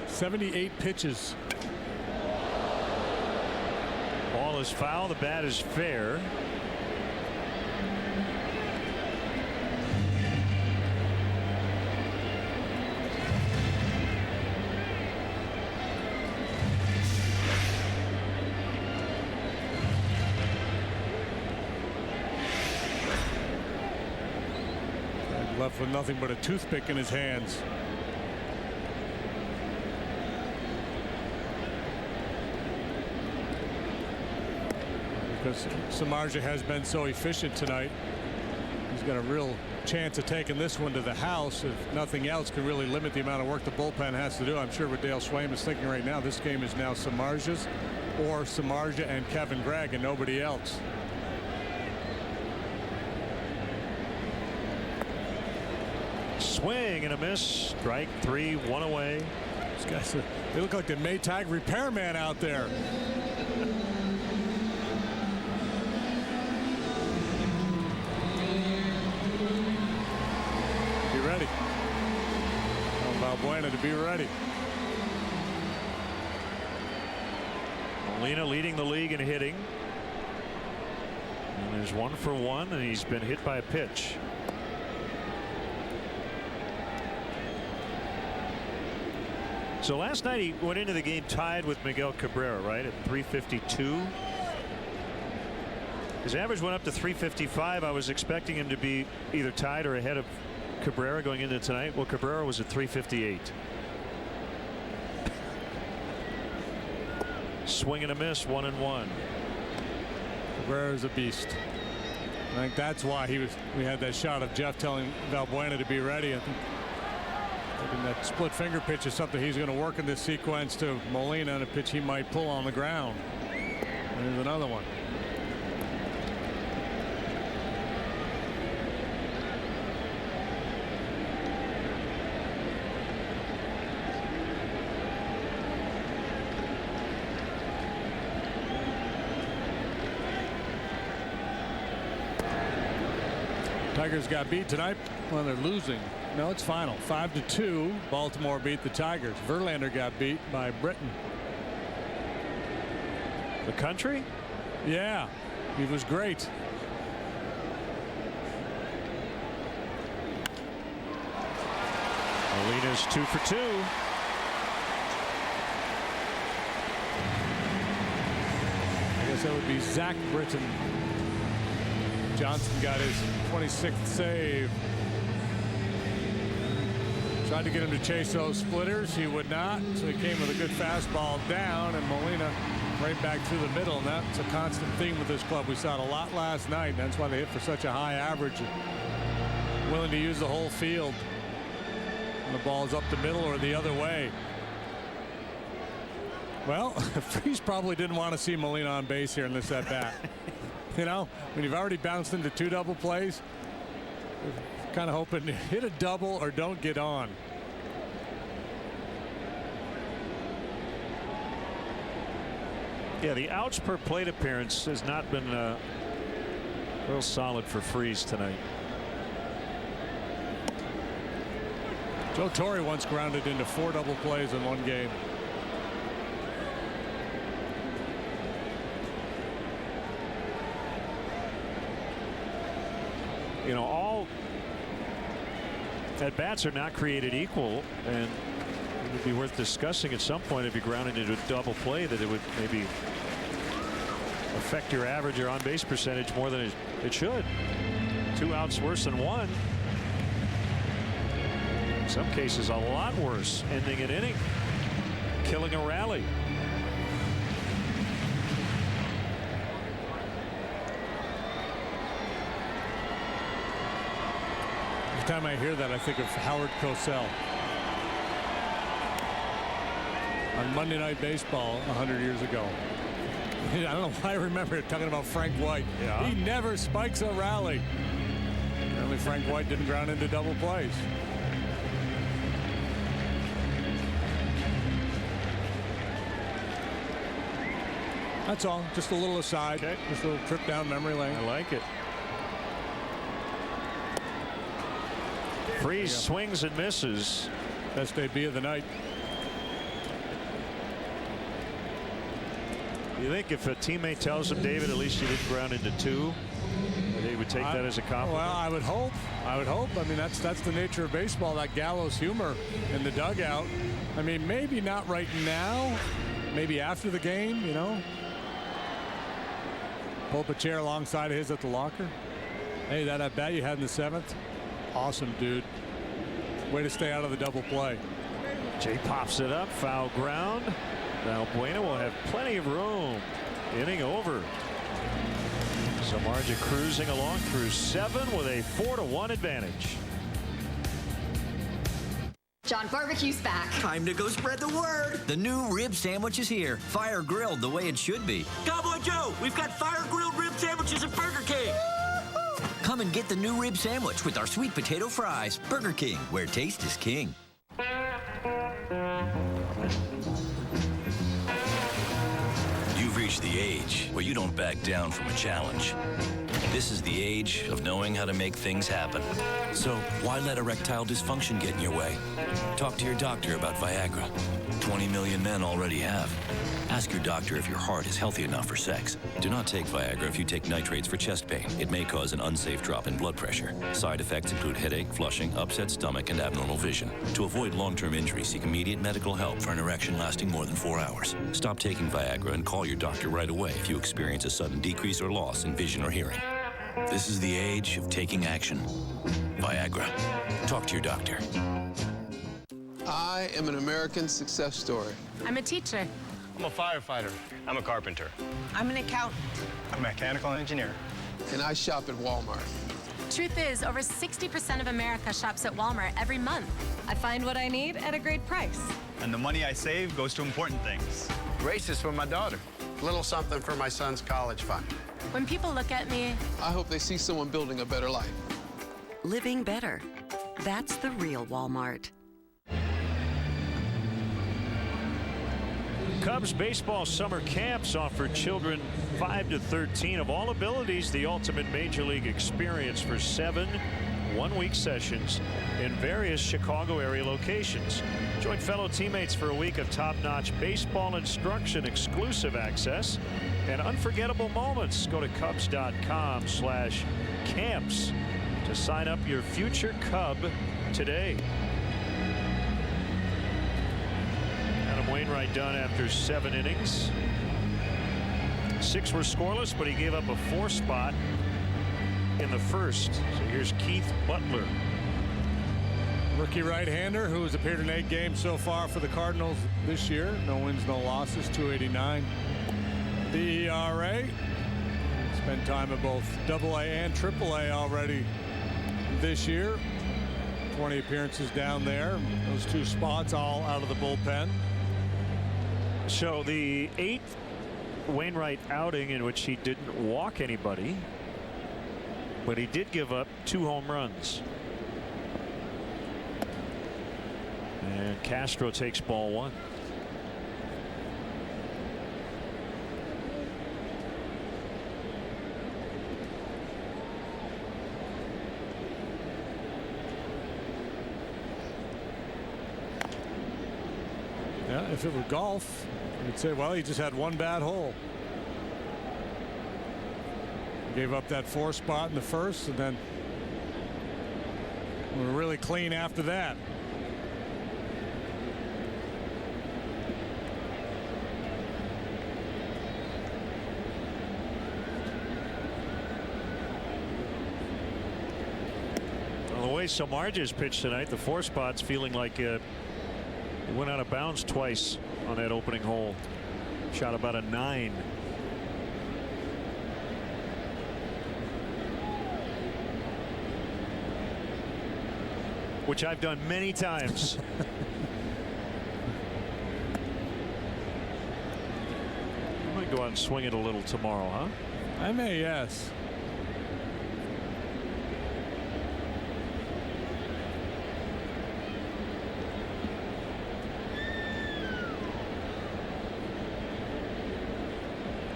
78 pitches. Ball is foul. The bat is fair. Left with nothing but a toothpick in his hands. Because Samardzija has been so efficient tonight, he's got a real chance of taking this one to the house. If nothing else, can really limit the amount of work the bullpen has to do. I'm sure what Dale Schwayman is thinking right now, this game is now Samardzija's or Samardzija and Kevin Gregg and nobody else. Swing and a miss. Strike 3, 1 away. These guys, they look like the Maytag repairman out there. Be ready. Valbuena to be ready. Molina leading the league in hitting. And there's 1 for 1, and he's been hit by a pitch. So last night he went into the game tied with Miguel Cabrera, right, at 352. His average went up to 355. I was expecting him to be either tied or ahead of Cabrera going into tonight. Well, Cabrera was at 358. Swing and a miss, 1-1. Cabrera's a beast. I think that's why we had that shot of Jeff telling Valbuena to be ready. I think that split finger pitch is something he's going to work in this sequence to Molina, and a pitch he might pull on the ground. There's another one. Tigers got beat tonight. Well, they're losing. No, it's final. 5-2. Baltimore beat the Tigers. Verlander got beat by Britain. The country? Yeah, he was great. Molina's 2 for 2. I guess that would be Zach Britton. Johnson got his 26th save. Tried to get him to chase those splitters. He would not. So he came with a good fastball down, and Molina right back through the middle. And that's a constant theme with this club. We saw it a lot last night. That's why they hit for such a high average. Willing to use the whole field. And the ball's up the middle or the other way. Well, Freese probably didn't want to see Molina on base here in this at bat. You know, when you've already bounced into 2 double plays, kind of hoping to hit a double or don't get on. Yeah, the outs per plate appearance has not been real solid for Freese tonight. Joe Torre once grounded into 4 double plays in one game. You know, all at bats are not created equal, and it would be worth discussing at some point if you grounded into a double play that it would maybe affect your average or on base percentage more than it should. 2 outs worse than 1. In some cases a lot worse, ending an inning, killing a rally. Every time I hear that, I think of Howard Cosell on Monday Night Baseball 100 years ago. I don't know why I remember it, talking about Frank White. Yeah. He never spikes a rally. Apparently Frank White didn't ground into double plays. That's all. Just a little aside. Okay. Just a little trip down memory lane. I like it. Freese swings and misses. Best debut of the night. You think if a teammate tells him, David, at least you didn't ground into 2, that he would take that as a compliment? Well, I would hope. I would hope. I mean, that's the nature of baseball, that gallows humor in the dugout. I mean, maybe not right now. Maybe after the game, you know. Pull up a chair alongside of his at the locker. Hey, that at bat you had in the 7th. Awesome, dude. Way to stay out of the double play. Jay pops it up. Foul ground. Now Bueno will have plenty of room. Inning over. So Marja cruising along through 7 with a 4-1 advantage. John, barbecue's back. Time to go spread the word. The new rib sandwich is here. Fire grilled the way it should be. Cowboy Joe, we've got fire grilled rib sandwiches at Burger King. Come and get the new rib sandwich with our sweet potato fries. Burger King, where taste is king. You've reached the age where you don't back down from a challenge. This is the age of knowing how to make things happen. So why let erectile dysfunction get in your way? Talk to your doctor about Viagra. 20 million men already have. Ask your doctor if your heart is healthy enough for sex. Do not take Viagra if you take nitrates for chest pain. It may cause an unsafe drop in blood pressure. Side effects include headache, flushing, upset stomach, and abnormal vision. To avoid long-term injury, seek immediate medical help for an erection lasting more than 4 hours. Stop taking Viagra and call your doctor right away if you experience a sudden decrease or loss in vision or hearing. This is the age of taking action. Viagra. Talk to your doctor. I am an American success story. I'm a teacher. I'm a firefighter. I'm a carpenter. I'm an accountant. I'm a mechanical engineer. And I shop at Walmart. Truth is, over 60% of America shops at Walmart every month. I find what I need at a great price. And the money I save goes to important things. Braces for my daughter. A little something for my son's college fund. When people look at me, I hope they see someone building a better life. Living better. That's the real Walmart. Cubs baseball summer camps offer children 5 to 13 of all abilities the ultimate major league experience for 7 one-week sessions in various Chicago area locations. Join fellow teammates for a week of top-notch baseball instruction, exclusive access, and unforgettable moments. Go to Cubs.com/camps to sign up your future Cub today. Adam Wainwright done after 7 innings. 6 were scoreless, but he gave up a 4 spot in the first. So here's Keith Butler. Rookie right-hander who has appeared in 8 games so far for the Cardinals this year. No wins, no losses, 2.89. The ERA. Spent time at both AA and AAA already this year. 20 appearances down there. Those 2 spots all out of the bullpen. So the 8th Wainwright outing in which he didn't walk anybody, but he did give up 2 home runs. And Castro takes ball 1. Yeah, if it were golf, you'd say, well, he just had 1 bad hole. Gave up that 4 spot in the first, and then we were really clean after that. Well, the way Samardzija pitched tonight, the 4 spots feeling like he went out of bounds twice on that opening hole. Shot about a 9. Which I've done many times. I might go out and swing it a little tomorrow, huh? I may, yes.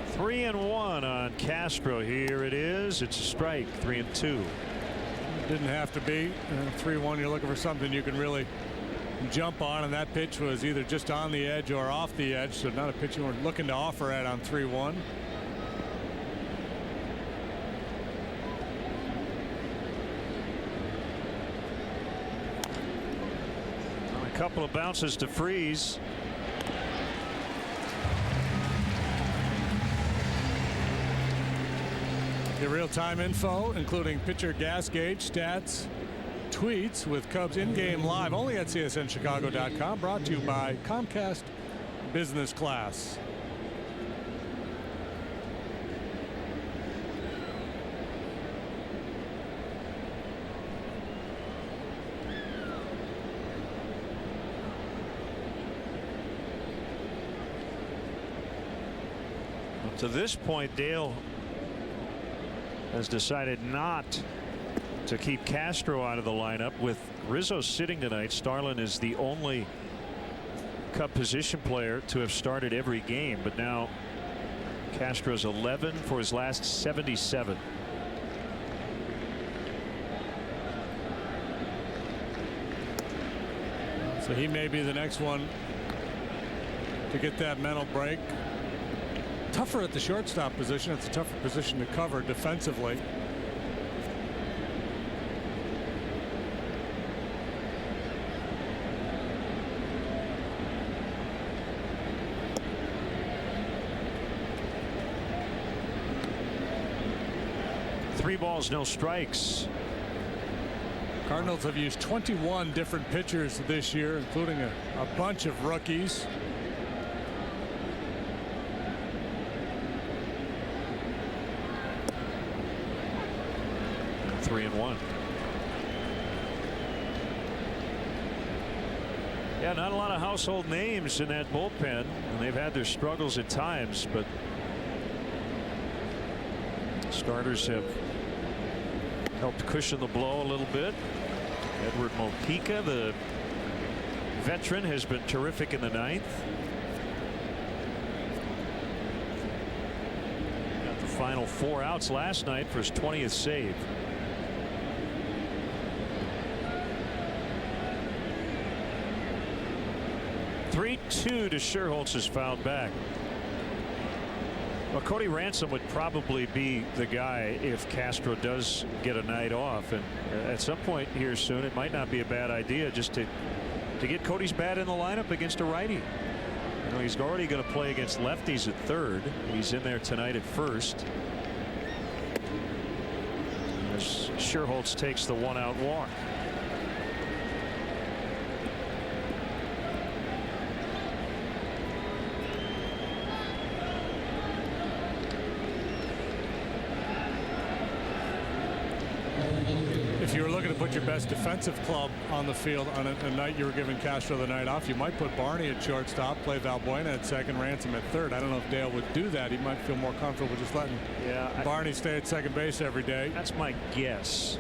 Three and 1 on Castro. Here it is. It's a strike. 3-2. Didn't have to be 3-1. You're looking for something you can really jump on, and that pitch was either just on the edge or off the edge, so not a pitch you were looking to offer at on 3-1. A couple of bounces to Freeze. Get real-time info, including pitcher gas gauge, stats, tweets with Cubs in-game live only at CSNChicago.com. Brought to you by Comcast Business Class. Up to this point, Dale has decided not to keep Castro out of the lineup. With Rizzo sitting tonight, Starlin is the only Cub position player to have started every game, but now Castro's 11 for his last 77. So he may be the next one to get that mental break. Tougher at the shortstop position. It's a tougher position to cover defensively. Three balls, no strikes. Cardinals have used 21 different pitchers this year, including a bunch of rookies. And 3-1. Yeah, not a lot of household names in that bullpen, and they've had their struggles at times, but Starters have helped cushion the blow a little bit. Edward Mopica, the veteran, has been terrific in the ninth. Got the final 4 outs last night for his 20th save. (3-2) to Sherholtz is fouled back. Well, Cody Ransom would probably be the guy if Castro does get a night off, and at some point here soon it might not be a bad idea just to get Cody's bat in the lineup against a righty. You know, he's already going to play against lefties at third. He's in there tonight at first as Sherholtz takes the 1-out walk. If you were looking to put your best defensive club on the field on a night you were giving Castro the night off, you might put Barney at shortstop, play Valbuena at second, Ransom at third. I don't know if Dale would do that. He might feel more comfortable just letting Barney stay at second base every day. That's my guess.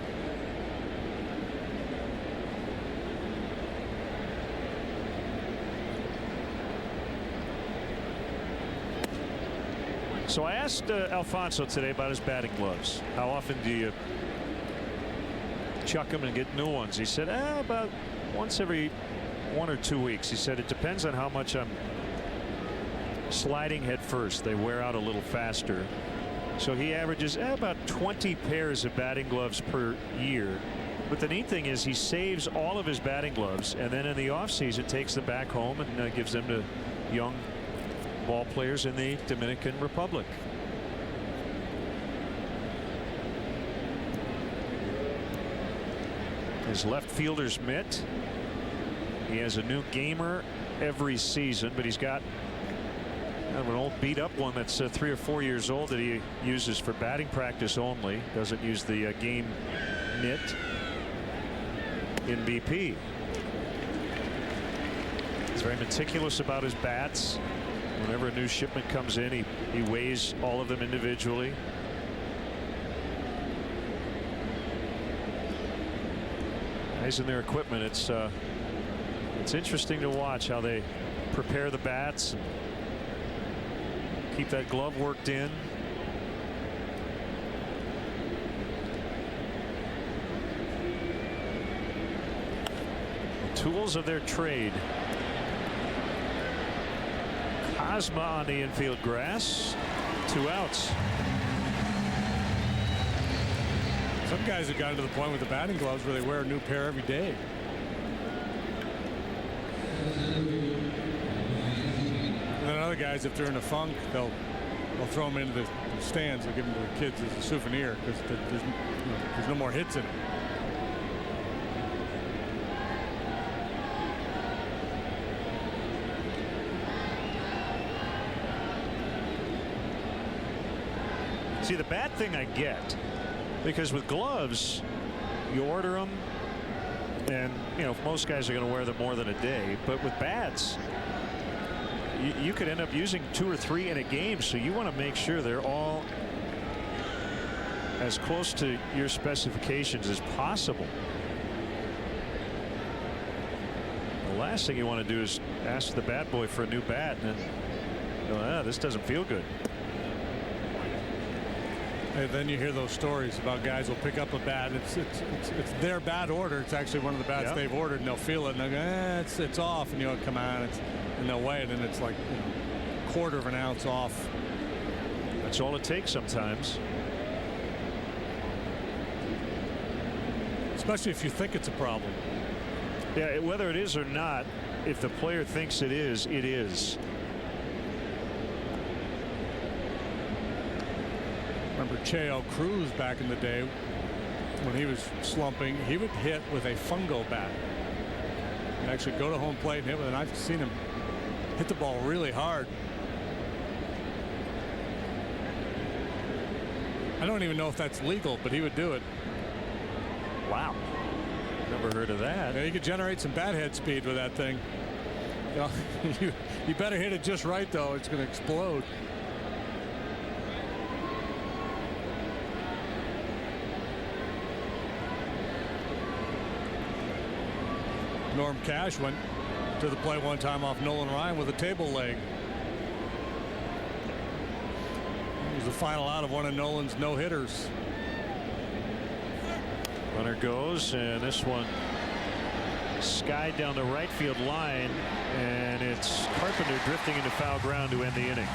So I asked Alfonso today about his batting gloves. How often do you chuck them and get new ones? He said about once every 1 or 2 weeks. He said it depends on how much I'm sliding head first. They wear out a little faster. So he averages about 20 pairs of batting gloves per year. But the neat thing is he saves all of his batting gloves, and then in the offseason takes them back home and gives them to young ball players in the Dominican Republic. His left fielder's mitt. He has a new gamer every season, but he's got an old beat up one that's 3 or 4 years old that he uses for batting practice only. Doesn't use the game mitt in BP. He's very meticulous about his bats. Whenever a new shipment comes in, he weighs all of them individually. Guys in their equipment, it's interesting to watch how they prepare the bats and keep that glove worked in. The tools of their trade. Ozma on the infield grass. 2 outs. Some guys have gotten to the point with the batting gloves where they wear a new pair every day. And then other guys, if they're in a funk, they'll throw them into the stands. They'll give them to the kids as a souvenir because there's no more hits in it. See, the bad thing I get, because with gloves you order them and most guys are going to wear them more than a day, but with bats you could end up using 2 or 3 in a game, so you want to make sure they're all as close to your specifications as possible. The last thing you want to do is ask the bat boy for a new bat and then go, this doesn't feel good. And then you hear those stories about guys will pick up a bat. It's their bat order. It's actually one of the bats they've ordered, and they'll feel it, and they'll go, it's off, and come on, and they'll weigh it, and it's like a quarter of an ounce off. That's all it takes sometimes. Especially if you think it's a problem. Yeah, whether it is or not, if the player thinks it is, it is. Remember Cheo Cruz back in the day when he was slumping, he would hit with a fungo bat and actually go to home plate and hit with it. I've seen him hit the ball really hard. I don't even know if that's legal, but he would do it. Wow. Never heard of that. Yeah, you could generate some bat head speed with that thing. You better hit it just right, though. It's going to explode. Norm Cash went to the plate one time off Nolan Ryan with a table leg. It was the final out of one of Nolan's no-hitters. Runner goes, and this one skied down the right field line, and it's Carpenter drifting into foul ground to end the inning.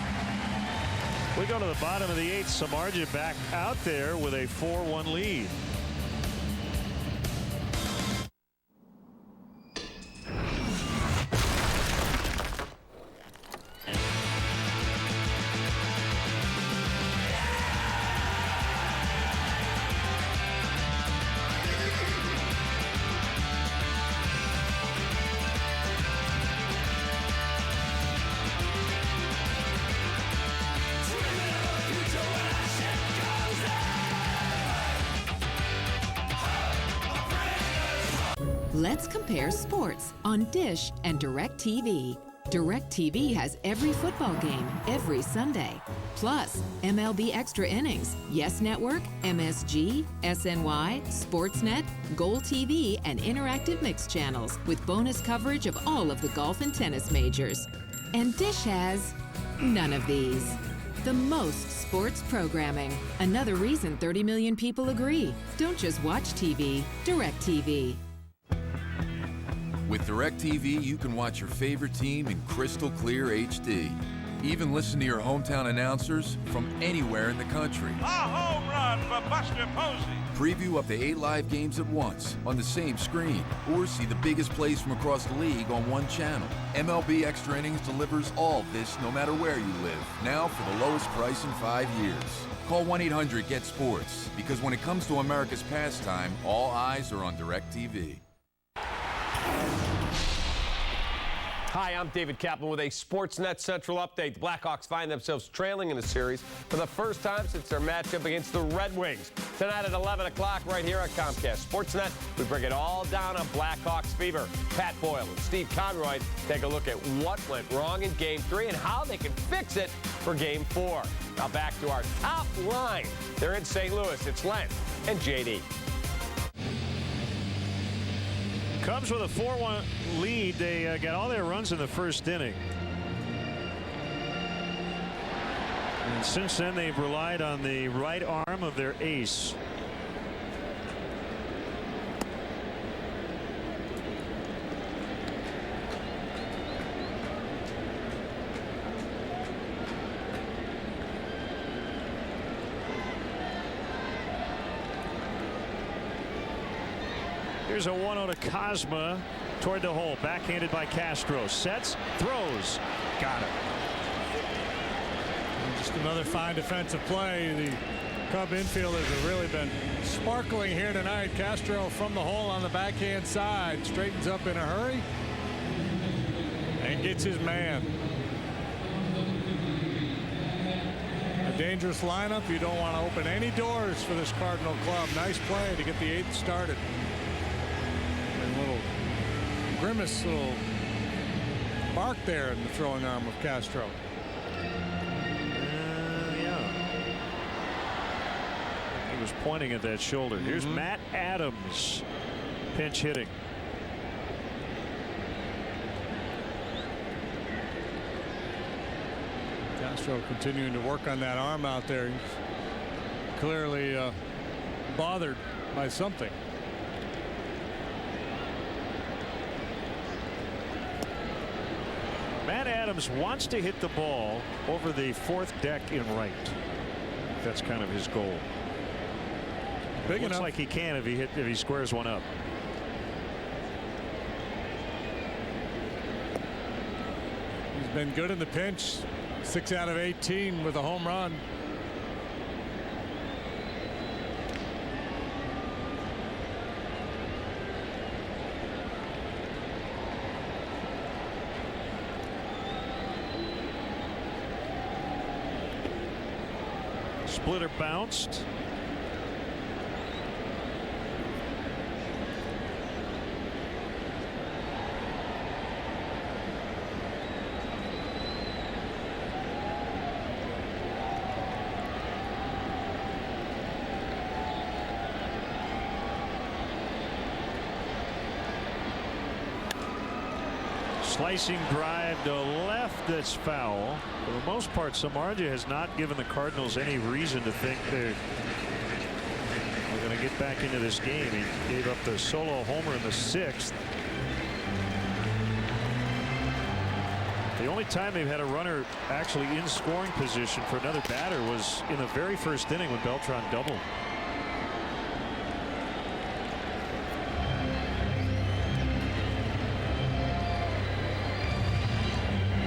We go to the bottom of the 8th. Samardzija back out there with a 4-1 lead. Let's compare sports on Dish and DirecTV. DirecTV has every football game every Sunday. Plus, MLB Extra Innings, Yes Network, MSG, SNY, Sportsnet, Gold TV, and interactive mix channels with bonus coverage of all of the golf and tennis majors. And Dish has none of these. The most sports programming. Another reason 30 million people agree. Don't just watch TV, DirecTV. With DirecTV, you can watch your favorite team in crystal clear HD. Even listen to your hometown announcers from anywhere in the country. A home run for Buster Posey. Preview up to 8 live games at once on the same screen, or see the biggest plays from across the league on one channel. MLB Extra Innings delivers all this no matter where you live, now for the lowest price in 5 years. Call 1-800-GET-SPORTS, because when it comes to America's pastime, all eyes are on DirecTV. Hi, I'm David Kaplan with a Sportsnet Central update. The Blackhawks find themselves trailing in the series for the first time since their matchup against the Red Wings. Tonight at 11 o'clock right here on Comcast Sportsnet, we break it all down on Blackhawks fever. Pat Boyle and Steve Conroy take a look at what went wrong in Game 3 and how they can fix it for Game 4. Now back to our top line. They're in St. Louis. It's Len and JD. Cubs with a 4-1 lead. They got all their runs in the first inning. And since then, they've relied on the right arm of their ace. Here's a 1-0 to Cosma toward the hole. Backhanded by Castro. Sets, throws. Got it. And just another fine defensive play. The Cub infielders have really been sparkling here tonight. Castro from the hole on the backhand side. Straightens up in a hurry and gets his man. A dangerous lineup. You don't want to open any doors for this Cardinal club. Nice play to get the 8th started. Little grimace, little bark there in the throwing arm of Castro. Yeah. He was pointing at that shoulder. Here's Matt Adams, pinch hitting. Castro continuing to work on that arm out there. He's clearly bothered by something. Matt Adams wants to hit the ball over the 4th deck in right. That's kind of his goal. Big Looks enough. like he can if he squares one up. He's been good in the pinch. 6 out of 18 with a home run. Splitter bounced. slicing drive to left that's foul. For the most part, Samardzija has not given the Cardinals any reason to think they're going to get back into this game. He gave up the solo homer in the 6th. The only time they've had a runner actually in scoring position for another batter was in the very first inning when Beltran doubled.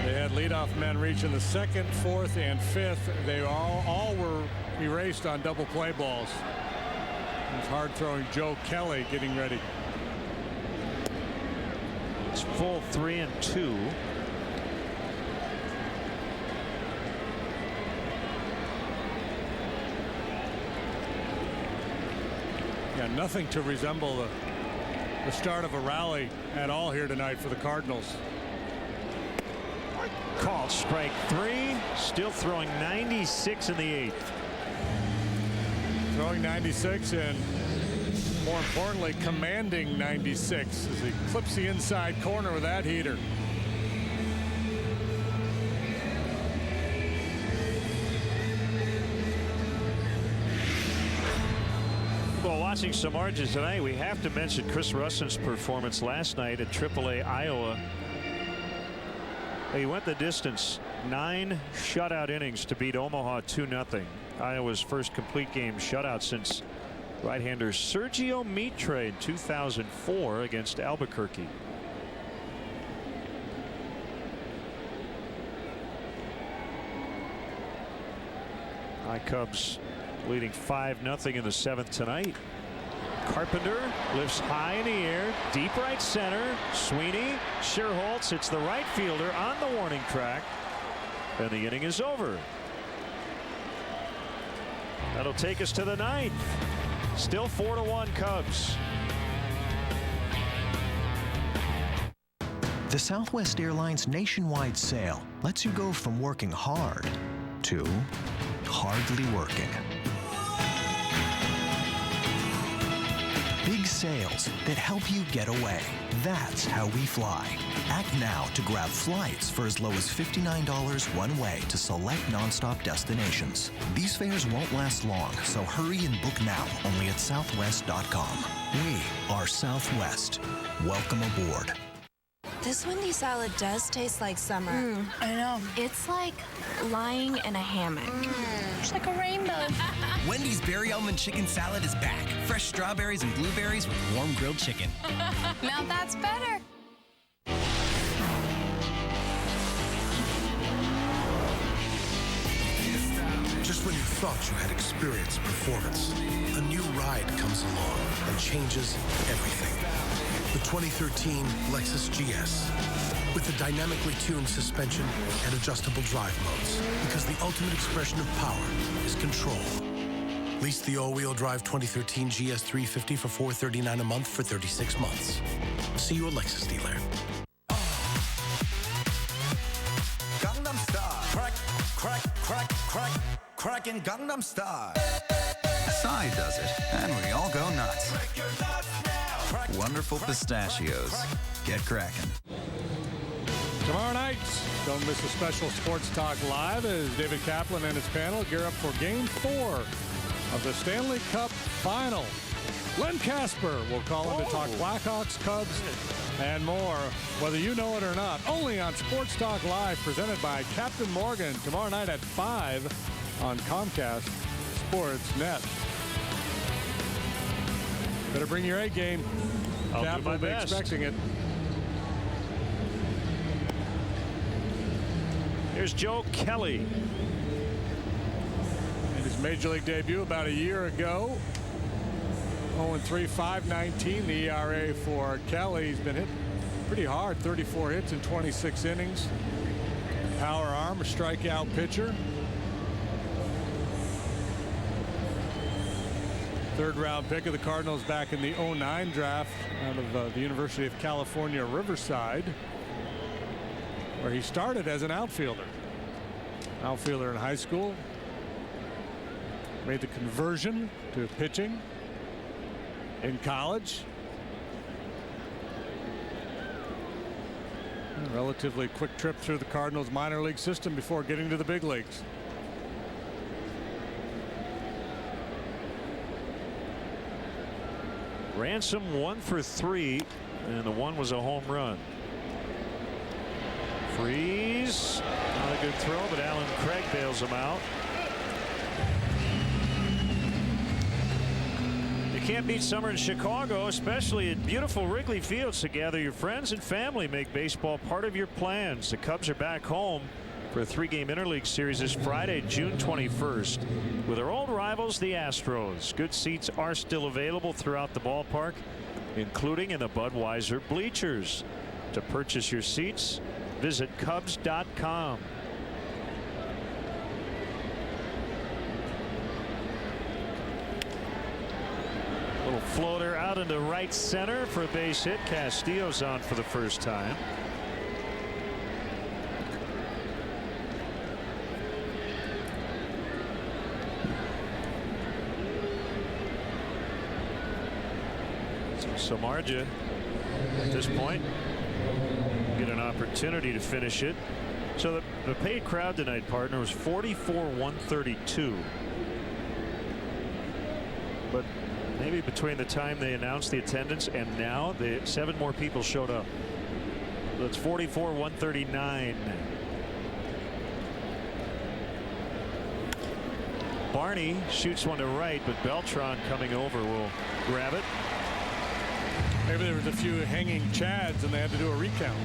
They had leadoff men reaching the 2nd, 4th, and 5th. They all were erased on double play balls. It's hard throwing Joe Kelly getting ready. It's full 3-2. Yeah, nothing to resemble the start of a rally at all here tonight for the Cardinals. Called strike 3. Still throwing 96 in the 8th. Throwing 96 and more importantly commanding 96 as he clips the inside corner with that heater. Well, watching Samardzija tonight, we have to mention Chris Russin's performance last night at AAA Iowa. He went the distance, 9 shutout innings to beat Omaha 2-0. Iowa's first complete game shutout since right-hander Sergio Mitre in 2004 against Albuquerque. Cubs leading 5-0 in the 7th tonight. Carpenter lifts high in the air, deep right center. Sweeney, Scherholtz, it's the right fielder on the warning track, and the inning is over. That'll take us to the 9th. Still 4-1 Cubs. The Southwest Airlines nationwide sale lets you go from working hard to hardly working. Big sales that help you get away. That's how we fly. Act now to grab flights for as low as $59 one way to select nonstop destinations. These fares won't last long, so hurry and book now only at southwest.com. We are Southwest. Welcome aboard. This Wendy's salad does taste like summer. I know. It's like lying in a hammock. It's like a rainbow. Wendy's Berry Almond Chicken Salad is back. Fresh strawberries and blueberries with warm grilled chicken. Now that's better. Just when you thought you had experienced performance, a new ride comes along and changes everything. The 2013 Lexus GS. With the dynamically tuned suspension and adjustable drive modes. Because the ultimate expression of power is control. Lease the all-wheel drive 2013 GS 350 for $439 a month for 36 months. See your Lexus dealer. Gangnam Style. Crack, crack, crack, crack, crackin' Gangnam Style. Psy does it, and we all go nuts. Wonderful pistachios. Get cracking. Tomorrow night, don't miss a special Sports Talk Live as David Kaplan and his panel gear up for Game 4 of the Stanley Cup Final. Len Casper will call in to talk Blackhawks, Cubs, and more, whether you know it or not, only on Sports Talk Live, presented by Captain Morgan, tomorrow night at 5 on Comcast Sportsnet. Better bring your A game. Cap will be expecting it. Here's Joe Kelly. In his major league debut about a year ago. 0-3, 5.19 the ERA for Kelly. He's been hit pretty hard. 34 hits in 26 innings. Power arm, a strikeout pitcher. Third round pick of the Cardinals back in the 09 draft out of the University of California, Riverside, where he started as an outfielder. Outfielder in high school. Made the conversion to pitching in college. A relatively quick trip through the Cardinals minor league system before getting to the big leagues. Ransom 1 for 3, and the one was a home run. Freeze, not a good throw, but Alan Craig bails him out. You can't beat summer in Chicago, especially at beautiful Wrigley Field. So gather your friends and family, make baseball part of your plans. The Cubs are back home for a 3-game interleague series this Friday, June 21st, with their old rivals, the Astros. Good seats are still available throughout the ballpark, including in the Budweiser bleachers. To purchase your seats, visit Cubs.com. Little floater out into right center for a base hit. Castillo's on for the first time. So Samardzija at this point get an opportunity to finish it. So the paid crowd tonight, partner, was 44,132. But maybe between the time they announced the attendance and now, 7 more people showed up. So it's 44,139. Barney shoots one to right, but Beltran coming over will grab it. Maybe there was a few hanging chads and they had to do a recount.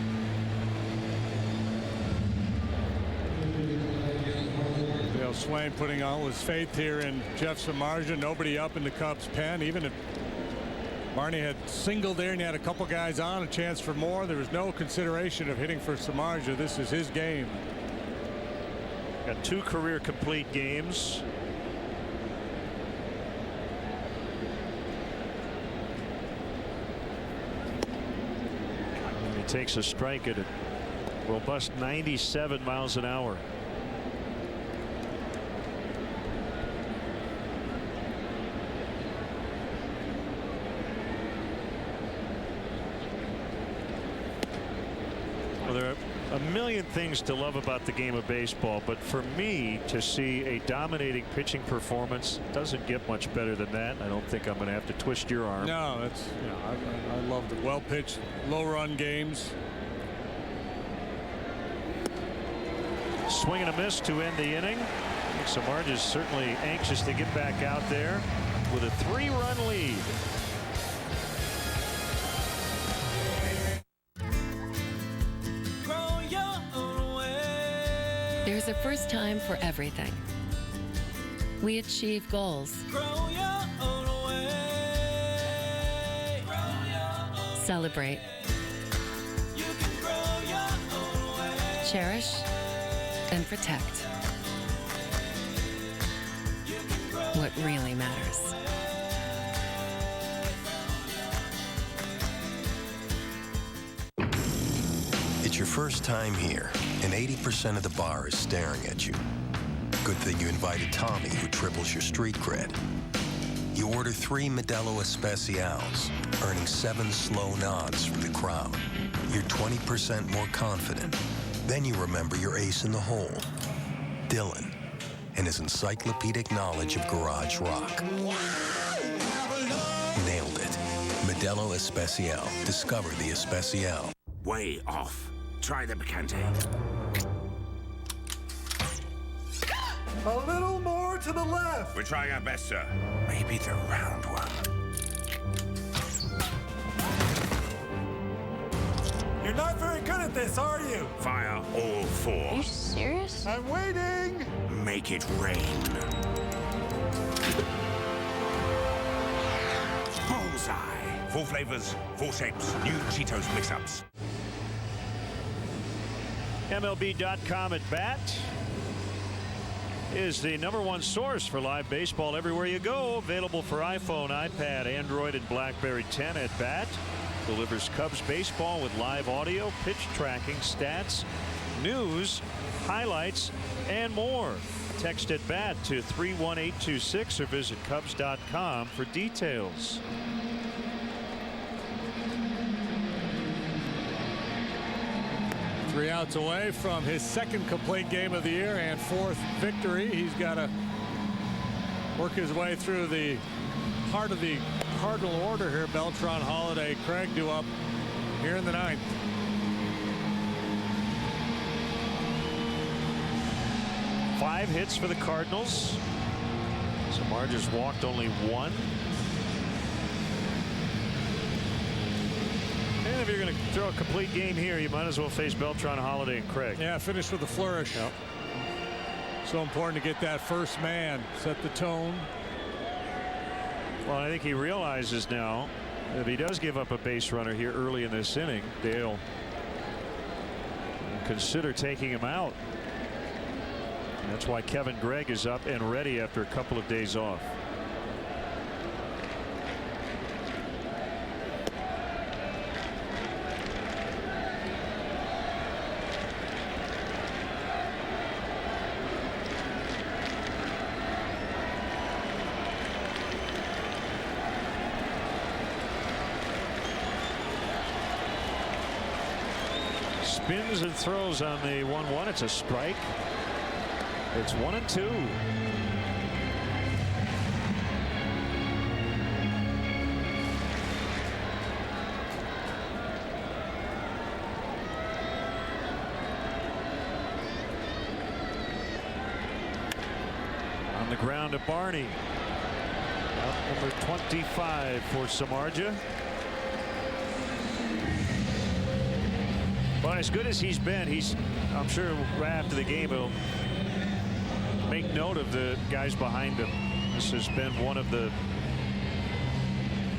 Dale Swain putting all his faith here in Jeff Samardzija. Nobody up in the Cubs pen. Even if Barney had singled there and he had a couple guys on, a chance for more, there was no consideration of hitting for Samardzija. This is his game. Got 2 career complete games. Takes a strike at a robust 97 miles an hour. Well, there are a million things to love about the game of baseball, but for me to see a dominating pitching performance doesn't get much better than that. I don't think I'm going to have to twist your arm. No, it's, you know, I love the well pitched, low run games. Swing and a miss to end the inning. Samardzija is certainly anxious to get back out there with a 3-run lead. There's a first time for everything. We achieve goals. Celebrate. Cherish and protect what really matters. It's your first time here, and 80% of the bar is staring at you. Good thing you invited Tommy, who triples your street cred. You order 3 Modelo Especials, earning 7 slow nods from the crowd. You're 20% more confident. Then you remember your ace in the hole, Dylan, and his encyclopedic knowledge of garage rock. Nailed it. Modelo Especial. Discover the Especial. Way off. Try the Picante. A little more to the left. We're trying our best, sir. Maybe the round one. You're not very good at this, are you? Fire all 4. Are you serious? I'm waiting. Make it rain. Bullseye. 4 flavors, 4 shapes, new Cheetos mix-ups. MLB.com at bat is the #1 source for live baseball everywhere you go. Available for iPhone, iPad, Android, and BlackBerry 10 at bat. Delivers Cubs baseball with live audio, pitch tracking, stats, news, highlights, and more. Text at bat to 31826 or visit Cubs.com for details. 3 outs away from his second complete game of the year and 4th victory. He's got to work his way through the heart of the Cardinal order here. Beltran, Holiday, Craig due up here in the 9th. Five hits for the Cardinals. Samardzia's walked only 1. And if you're going to throw a complete game here, you might as well face Beltran, Holiday, and Craig. Yeah, finish with a flourish. Yep. So important to get that first man, set the tone. Well, I think he realizes now that if he does give up a base runner here early in this inning, they'll consider taking him out. And that's why Kevin Gregg is up and ready after a couple of days off. Spins and throws on the 1-1. It's a strike. It's 1-2. On the ground to Barney. Out number 25 for Samardzia. But as good as he's been, I'm sure right after the game he'll make note of the guys behind him. This has been one of the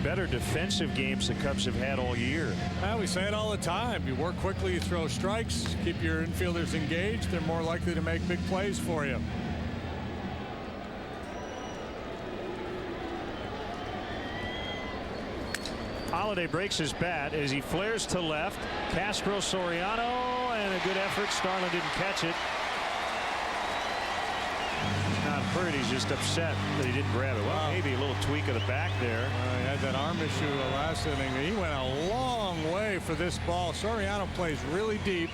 better defensive games the Cubs have had all year. Well, we say it all the time. You work quickly, you throw strikes, keep your infielders engaged. They're more likely to make big plays for you. Holiday breaks his bat as he flares to left. Castro, Soriano, and a good effort. Starlin didn't catch it. He's not hurt. He's just upset that he didn't grab it. Well, maybe a little tweak of the back there. He had that arm issue last inning. He went a long way for this ball. Soriano plays really deep.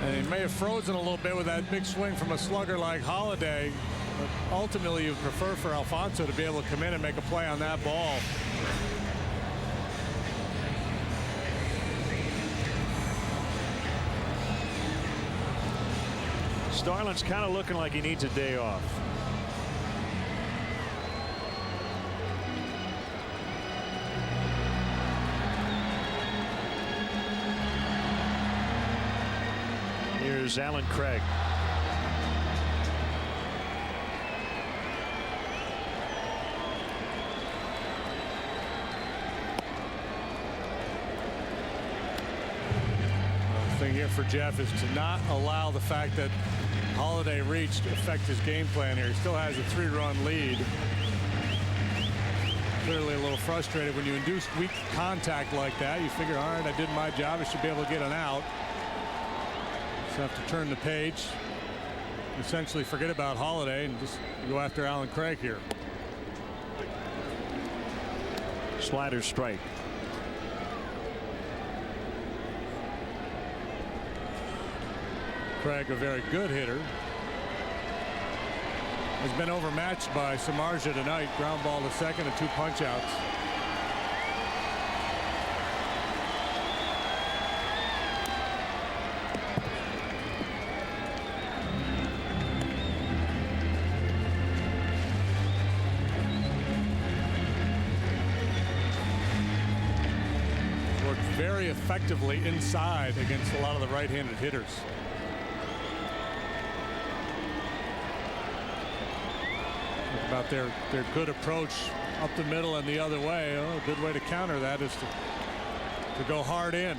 And he may have frozen a little bit with that big swing from a slugger like Holiday. But ultimately, you prefer for Alfonso to be able to come in and make a play on that ball. Starlin's kind of looking like he needs a day off. Here's Alan Craig. The thing here for Jeff is to not allow the fact that Holiday reached affect his game plan here. He still has a 3-run lead. Clearly a little frustrated when you induce weak contact like that. You figure, all right, I did my job. I should be able to get an out. So have to turn the page, essentially forget about Holiday and just go after Alan Craig here. Slider strike. Craig, a very good hitter, has been overmatched by Samardzia tonight. Ground ball to second and 2 punch outs. Worked very effectively inside against a lot of the right-handed hitters. About their good approach up the middle and the other way. Oh, a good way to counter that is to go hard in.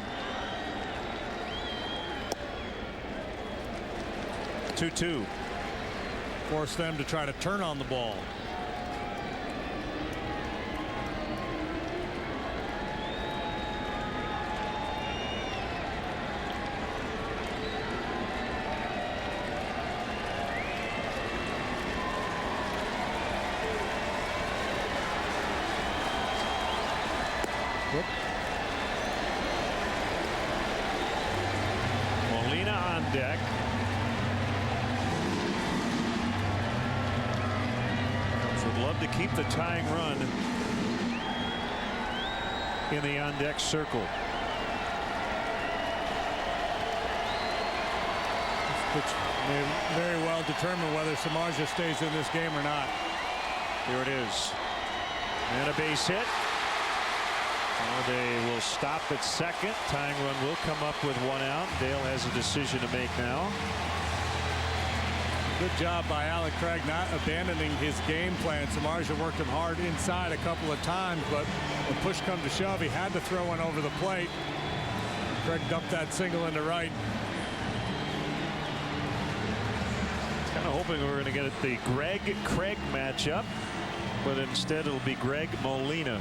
2-2. Force them to try to turn on the ball. deck. Would love to keep the tying run in the on-deck circle. Which may very well determine whether Samardzija stays in this game or not. Here it is. And a base hit. They will stop at second. Tying run will come up with 1 out. Dale has a decision to make now. Good job by Alec Craig not abandoning his game plan. Samardzija worked him hard inside a couple of times, but when push come to shove, he had to throw one over the plate. Craig dumped that single into right. Kind of hoping we're going to get the Greg-Craig matchup, but instead it'll be Greg Molina.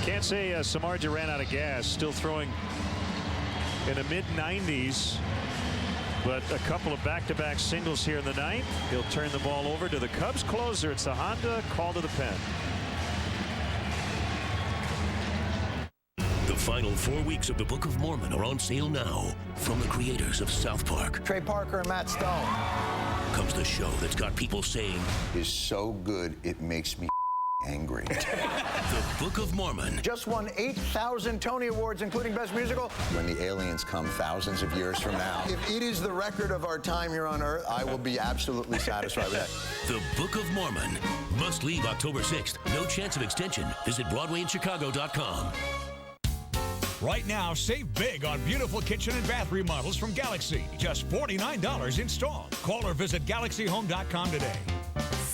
Can't say Samardzija ran out of gas. Still throwing in the mid-90s, but a couple of back-to-back singles here in the ninth. He'll turn the ball over to the Cubs closer. It's the Honda call to the pen. The final 4 weeks of the Book of Mormon are on sale now. From the creators of South Park, Trey Parker and Matt Stone, comes the show that's got people saying is so good it makes me angry. The Book of Mormon. Just won 8,000 Tony Awards, including Best Musical. When the aliens come thousands of years from now, if it is the record of our time here on Earth, I will be absolutely satisfied with that. The Book of Mormon. Must leave October 6th. No chance of extension. Visit BroadwayInChicago.com. Right now, save big on beautiful kitchen and bath remodels from Galaxy. Just $49 installed. Call or visit GalaxyHome.com today.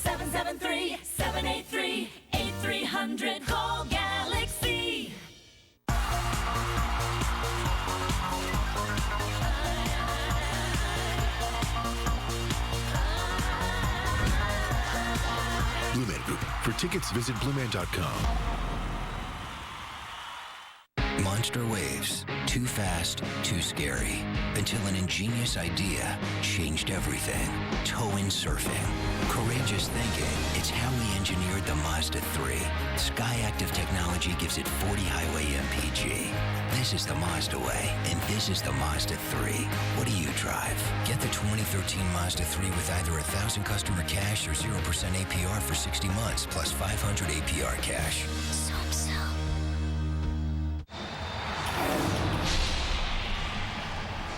773-783-8300. Call Galaxy. Blue Man Group. For tickets, visit BlueMan.com. Monster waves. Too fast, too scary. Until an ingenious idea changed everything. Tow-in surfing. Courageous thinking. It's how we engineered the Mazda 3. Skyactiv technology gives it 40 highway MPG. This is the Mazda way, and this is the Mazda 3. What do you drive? Get the 2013 Mazda 3 with either 1,000 customer cash or 0% APR for 60 months, plus 500 APR cash.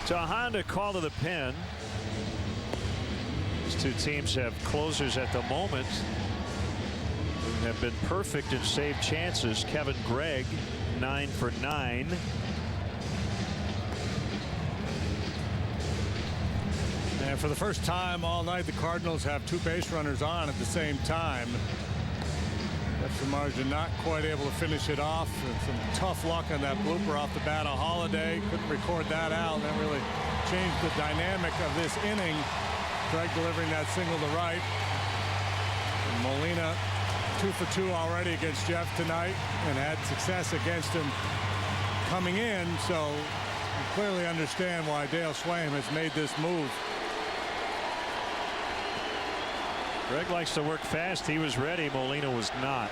So a Honda call to the pen. These two teams have closers at the moment who have been perfect in saved chances. Kevin Gregg, 9 for 9. And for the first time all night, the Cardinals have 2 base runners on at the same time. Samardzija not quite able to finish it off. And some tough luck on that blooper off the bat of Holiday. Couldn't record that out. That really changed the dynamic of this inning. Craig delivering that single to right. And Molina 2 for 2 already against Jeff tonight and had success against him coming in. So you clearly understand why Dale Swaim has made this move. Greg likes to work fast. He was ready. Molina was not.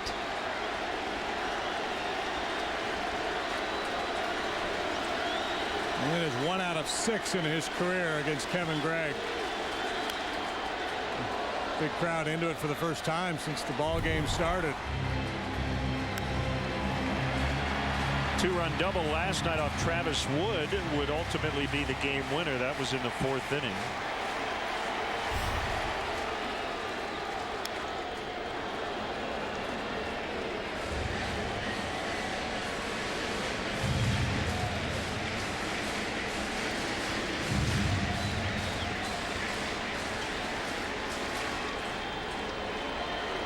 Molina is 1 out of 6 in his career against Kevin Gregg. Big crowd into it for the first time since the ball game started. 2-run double last night off Travis Wood would ultimately be the game winner. That was in the 4th inning.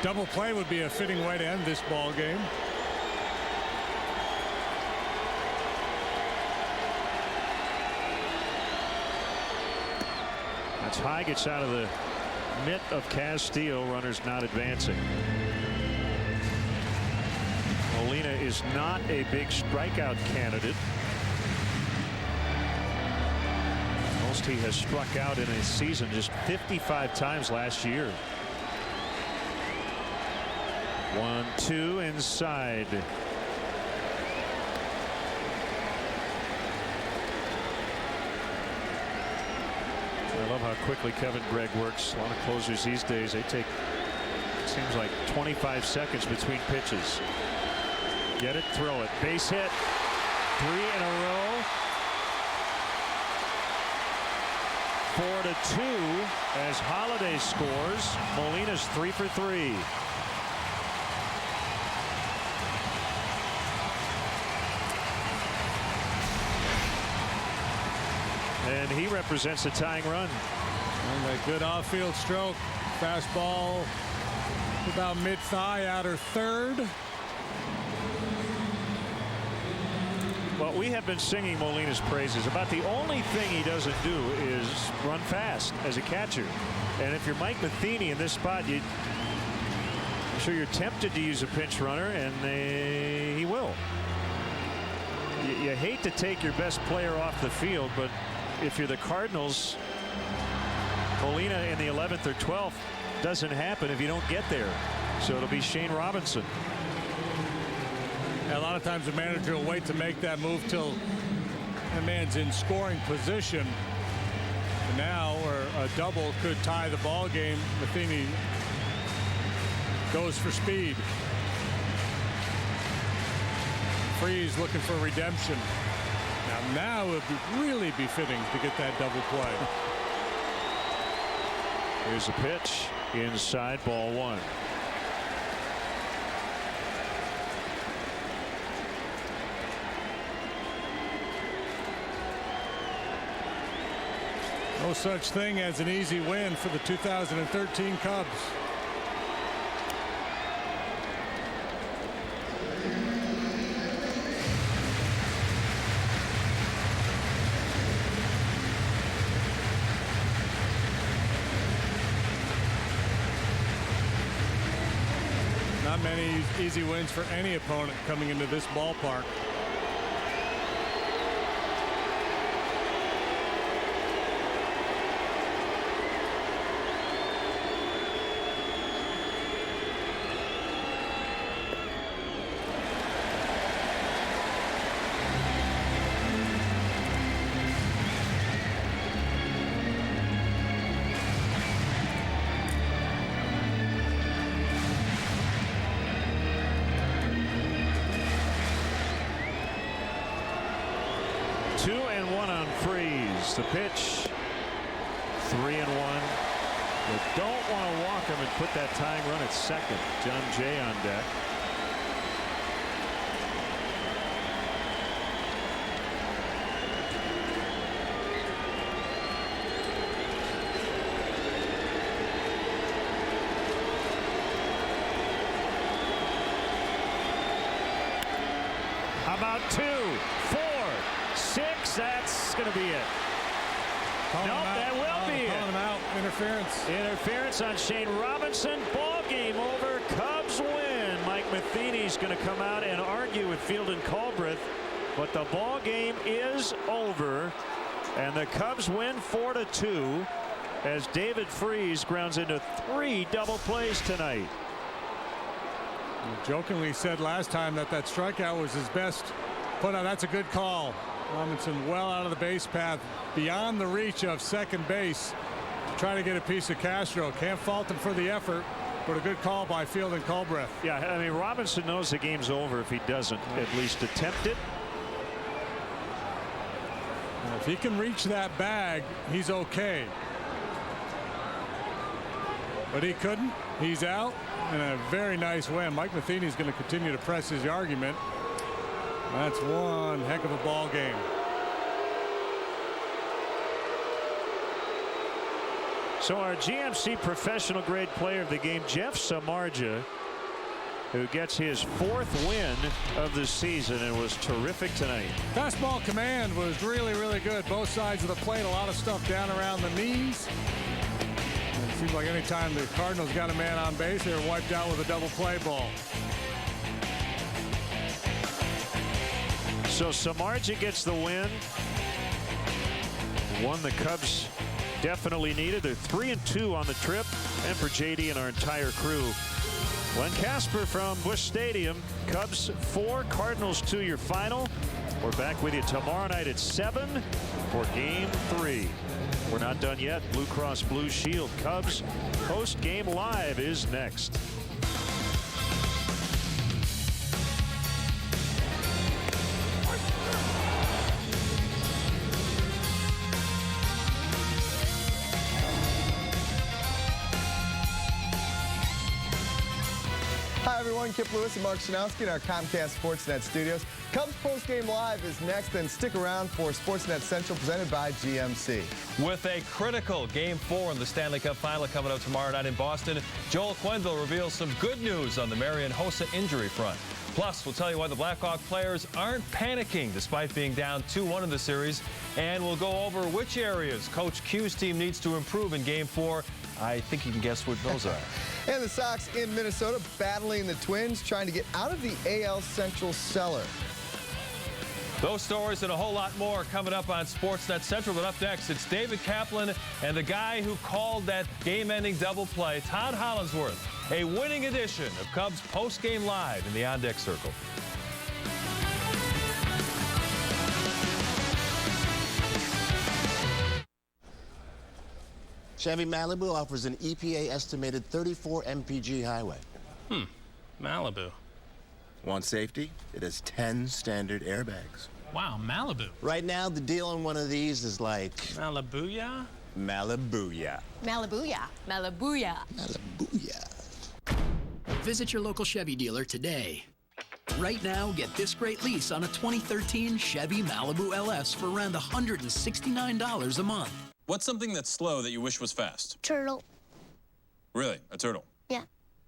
Double play would be a fitting way to end this ball game. That's high, gets out of the mitt of Castillo. Runners not advancing. Molina is not a big strikeout candidate. Most he has struck out in a season just 55 times last year. 1-2 inside. love how quickly Kevin Gregg works. A lot of closers these days, they take, it seems like 25 seconds between pitches. Get it, throw it. Base hit. 3 in a row. 4-2 as Holiday scores. Molina's 3 for 3. And he represents a tying run. And a good off-field stroke. Fastball about mid-thigh, outer third. Well, we have been singing Molina's praises. About the only thing he doesn't do is run fast as a catcher. And if you're Mike Matheny in this spot, I'm sure you're tempted to use a pinch runner, and he will. You hate to take your best player off the field, but if you're the Cardinals, Molina in the 11th or 12th doesn't happen if you don't get there. So it'll be Shane Robinson. A lot of times the manager will wait to make that move till a man's in scoring position. Now, or a double could tie the ball game. Matheny goes for speed. Freeze looking for redemption. Now it would be really befitting to get that double play. Here's a pitch inside, ball 1. No such thing as an easy win for the 2013 Cubs. Not many easy wins for any opponent coming into this ballpark. The pitch, 3-1. But don't want to walk him and put that tying run at second. John Jay on deck. How about 2, 4, 6? That's going to be it. Nope, that will be it. Out. Interference. Interference on Shane Robinson. Ball game over. Cubs win. Mike Matheny's going to come out and argue with Field and Culbreth, but the ball game is over, and the Cubs win 4-2 as David Freese grounds into 3 double plays tonight. You jokingly said last time that strikeout was his best put out. That's a good call. Robinson well out of the base path, beyond the reach of second base, trying to get a piece of Castro. Can't fault him for the effort, but a good call by Field and Culbreth. Yeah, I mean, Robinson knows the game's over if he doesn't at least attempt it. If he can reach that bag, he's okay. But he couldn't. He's out, and a very nice win. Mike Matheny's going to continue to press his argument. That's one heck of a ball game. So our GMC professional grade player of the game, Jeff Samardzija, who gets his 4th win of the season and was terrific tonight. Fastball command was really, really good. Both sides of the plate, a lot of stuff down around the knees. And it seems like any time the Cardinals got a man on base, they were wiped out with a double play ball. So Samardzija gets the win. One the Cubs definitely needed. They're 3-2 on the trip, and for JD and our entire crew. Glenn Casper from Busch Stadium. Cubs 4, Cardinals 2, your final. We're back with you tomorrow night at 7 for Game 3. We're not done yet. Blue Cross Blue Shield. Cubs post-game live is next. Hi, everyone. Kip Lewis and Mark Shanowski in our Comcast Sportsnet studios. Cubs Postgame Live is next, and stick around for Sportsnet Central presented by GMC. With a critical Game 4 in the Stanley Cup Final coming up tomorrow night in Boston, Joel Quenneville reveals some good news on the Marian Hossa injury front. Plus, we'll tell you why the Blackhawk players aren't panicking despite being down 2-1 in the series, and we'll go over which areas Coach Q's team needs to improve in Game 4. I think you can guess what those are. And the Sox in Minnesota battling the Twins, trying to get out of the AL Central cellar. Those stories and a whole lot more coming up on Sportsnet Central. But up next, it's David Kaplan and the guy who called that game-ending double play, Todd Hollandsworth. A winning edition of Cubs Postgame Live in the On Deck Circle. Chevy Malibu offers an EPA-estimated 34 mpg highway. Malibu. Want safety? It has 10 standard airbags. Wow, Malibu. Right now, the deal on one of these is like... Malibuya? Malibuya. Malibuya. Malibuya. Malibuya. Visit your local Chevy dealer today. Right now, get this great lease on a 2013 Chevy Malibu LS for around $169 a month. What's something that's slow that you wish was fast? Turtle. Really? A turtle? Yeah.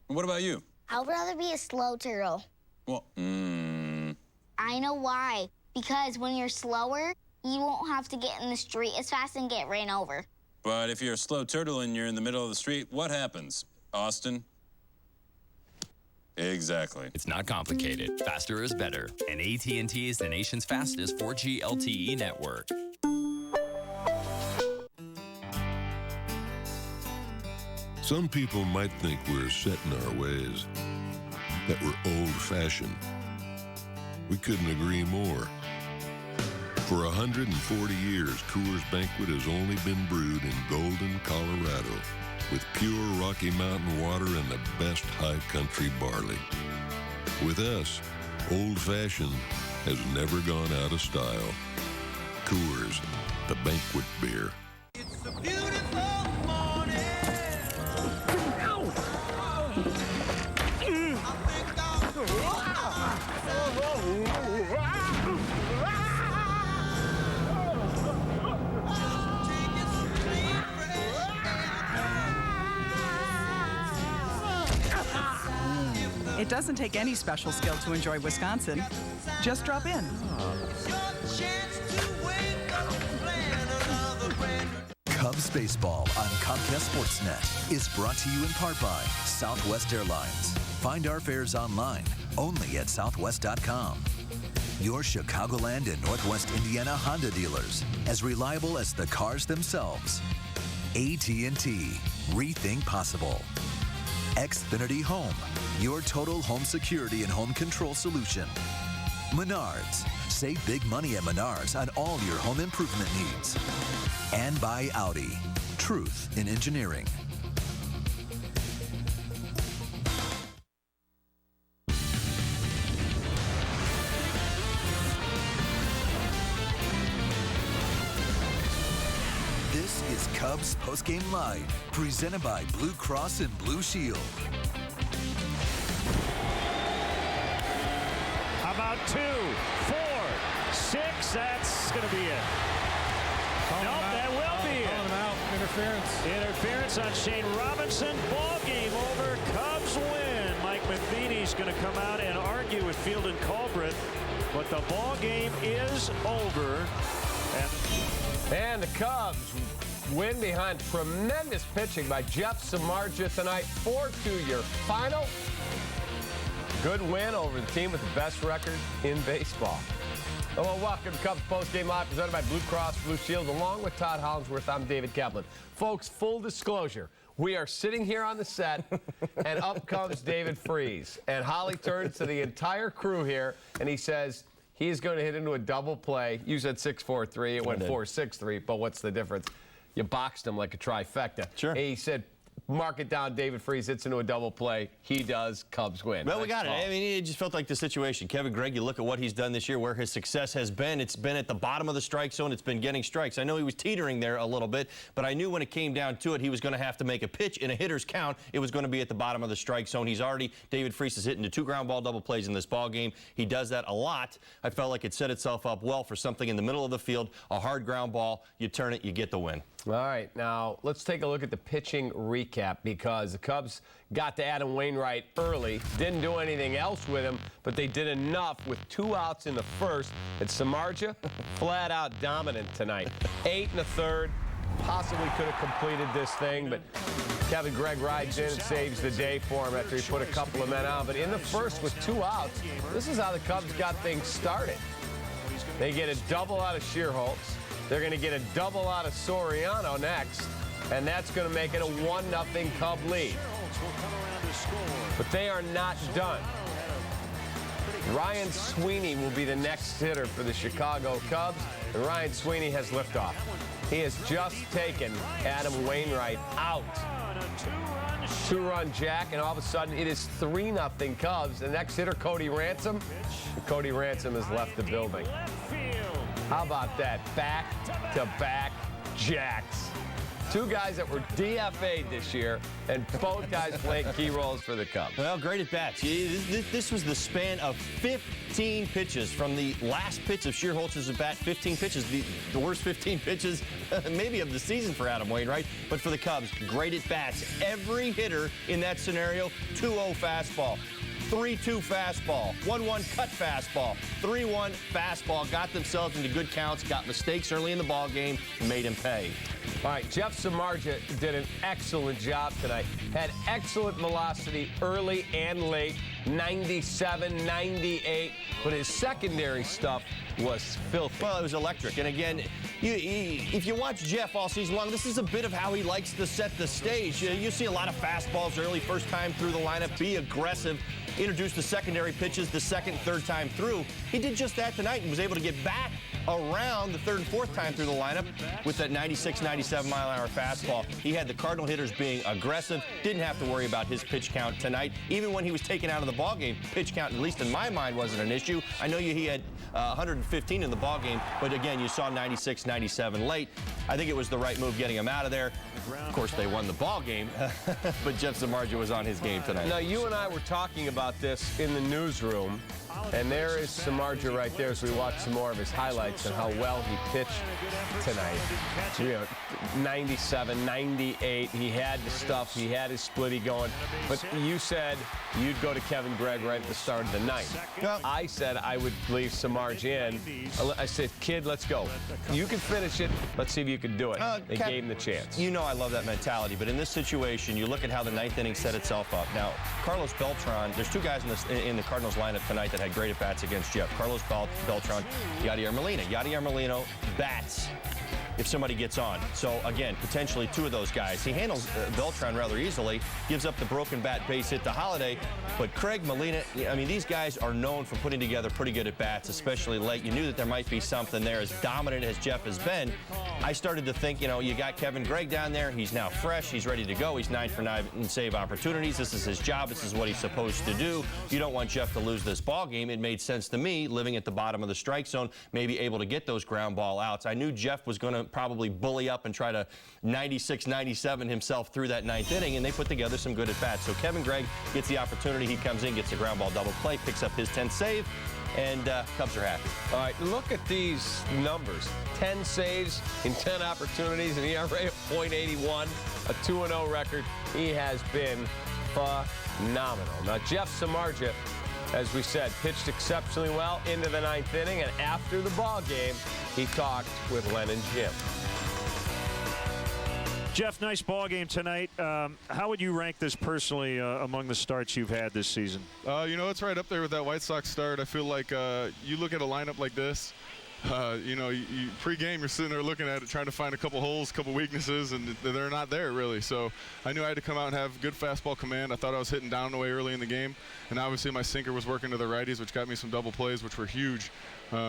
And what about you? I'd rather be a slow turtle. Well, I know why. Because when you're slower, you won't have to get in the street as fast and get ran over. But if you're a slow turtle and you're in the middle of the street, what happens? Austin? Exactly. It's not complicated. Faster is better. And AT&T is the nation's fastest 4G LTE network. Some people might think we're set in our ways, that we're old-fashioned. We couldn't agree more. For 140 years, Coors Banquet has only been brewed in Golden, Colorado, with pure Rocky Mountain water and the best high country barley. With us, old-fashioned has never gone out of style. Coors, the banquet beer. It's a beautiful morning. It doesn't take any special skill to enjoy Wisconsin. Just drop in. Cubs baseball on Comcast Sportsnet is brought to you in part by Southwest Airlines. Find our fares online, only at southwest.com. Your Chicagoland and Northwest Indiana Honda dealers, as reliable as the cars themselves. AT&T, rethink possible. Xfinity Home, your total home security and home control solution. Menards, save big money at Menards on all your home improvement needs. And by Audi, truth in engineering. This is Cubs Postgame Live, presented by Blue Cross and Blue Shield. How about 2, 4, 6? That's going to be it. Nope, that will be it. Interference. Interference on Shane Robinson. Ball game over. Cubs win. Mike Matheny's going to come out and argue with Field and Culbreth, but the ball game is over. And the Cubs win behind tremendous pitching by Jeff Samardzija tonight. 4-2 your final. Good win over the team with the best record in baseball. Hello, welcome to Cubs Postgame Live, presented by Blue Cross Blue Shield. Along with Todd Hollandsworth, I'm David Kaplan. Folks, full disclosure, we are sitting here on the set, and up comes David Freese. And Holly turns to the entire crew here, and he says he is going to hit into a double play. You said 6-4-3. It went 4-6-3, but what's the difference? you boxed him like a trifecta. Sure. He said, mark it down, David Freese hits into a double play. He does, Cubs win. Well, we got it. I mean, it just felt like the situation. Kevin Gregg, you look at what he's done this year, where his success has been. It's been at the bottom of the strike zone. It's been getting strikes. I know he was teetering there a little bit, but I knew when it came down to it, he was going to have to make a pitch in a hitter's count. It was going to be at the bottom of the strike zone. David Freese is hitting the 2 ground ball double plays in this ball game. He does that a lot. I felt like it set itself up well for something in the middle of the field, a hard ground ball. You turn it, you get the win. All right, now let's take a look at the pitching recap, because the Cubs got to Adam Wainwright early, didn't do anything else with him, but they did enough with 2 outs in the first. And Samardzija, flat out dominant tonight. 8 1/3, possibly could have completed this thing, but Kevin Gregg rides in and saves the day for him after he put a couple of men out. But in the first with 2 outs, this is how the Cubs got things started. They get a double out of Schierholtz. They're going to get a double out of Soriano next, and that's going to make it a 1-0 Cub lead. But they are not done. Ryan Sweeney will be the next hitter for the Chicago Cubs, and Ryan Sweeney has liftoff. He has just taken Adam Wainwright out. 2-run jack, and all of a sudden it is 3-0 Cubs. The next hitter, Cody Ransom. Cody Ransom has left the building. How about that? Back-to-back jacks. 2 guys that were DFA'd this year, and both guys playing key roles for the Cubs. Well, great at bats. This was the span of 15 pitches from the last pitch of Schierholtz's at bat. 15 pitches, the worst 15 pitches maybe of the season for Adam Wainwright. But for the Cubs, great at bats. Every hitter in that scenario, 2-0 fastball. 3-2 fastball, 1-1 cut fastball, 3-1 fastball, got themselves into good counts, got mistakes early in the ball game, made him pay. All right, Jeff Samardzija did an excellent job tonight. Had excellent velocity early and late, 97, 98, but his secondary stuff was filthy. Well, it was electric. And again, if you watch Jeff all season long, this is a bit of how he likes to set the stage. You see a lot of fastballs early, first time through the lineup, be aggressive, introduce the secondary pitches the second, third time through. He did just that tonight and was able to get back around the third and fourth time through the lineup with that 96, 97 mile-an-hour fastball. He had the Cardinal hitters being aggressive, didn't have to worry about his pitch count tonight. Even when he was taken out of the ballgame, pitch count, at least in my mind, wasn't an issue. I know he had 115 in the ballgame, but again, you saw 96, 97 late. I think it was the right move getting him out of there. Of course, they won the ballgame, but Jeff Samardzija was on his game tonight. Now, you and I were talking about this in the newsroom, and there is Samardzija right there as we watch some more of his highlights and how well he pitched tonight. 97, 98, he had the stuff, he had his splitty going, but you said you'd go to Kevin Gregg right at the start of the night. I said I would leave Samardzija in. I said, kid, let's go. You can finish it. Let's see if you can do it. They gave him the chance. You know I love that mentality, but in this situation, you look at how the ninth inning set itself up. Now, Carlos Beltran, there's 2 guys in the Cardinals lineup tonight that had great at-bats against Jeff. Carlos Beltran, Yadier Molina. Yadier Molina bats if somebody gets on. So, again, potentially 2 of those guys. He handles Beltran rather easily, gives up the broken bat base hit to Holiday, but Craig, Molina, I mean, these guys are known for putting together pretty good at-bats, especially late. You knew that there might be something there. As dominant as Jeff has been, I started to think, you got Kevin Gregg down there. He's now fresh. He's ready to go. He's 9 for 9 in save opportunities. This is his job. This is what he's supposed to do. You don't want Jeff to lose this ball game. It made sense to me, living at the bottom of the strike zone, maybe able to get those ground ball outs. I knew Jeff was going to probably bully up and try to 96, 97 himself through that 9th inning, and they put together some good at-bats. So Kevin Gregg gets the opportunity. He comes in, gets a ground ball double play, picks up his 10th save, and Cubs are happy. All right, look at these numbers. 10 saves in 10 opportunities, an ERA of .81, a 2-0 record. He has been phenomenal. Now, Jeff Samardzija, as we said, pitched exceptionally well into the 9th inning, and after the ball game, he talked with Len and Jim. Jeff, nice ball game tonight. How would you rank this personally among the starts you've had this season? It's right up there with that White Sox start. I feel like you look at a lineup like this, you know, pre-game, you're sitting there looking at it, trying to find a couple holes, a couple weaknesses, and they're not there really. So I knew I had to come out and have good fastball command. I thought I was hitting down the way early in the game, and obviously my sinker was working to the righties, which got me some double plays, which were huge.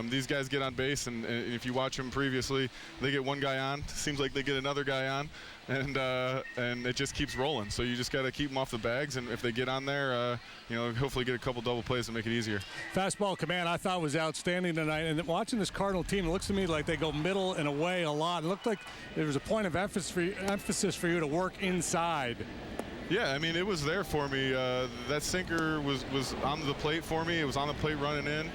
These guys get on base, and if you watch them previously, they get one guy on. Seems like they get another guy on, and it just keeps rolling. So you just got to keep them off the bags, and if they get on there, you know, hopefully get a couple double plays and make it easier. Fastball command I thought was outstanding tonight, and watching this Cardinal team, it looks to me like they go middle and away a lot. It looked like there was a point of emphasis for you to work inside. Yeah, I mean, it was there for me. That sinker was on the plate for me. It was on the plate running in.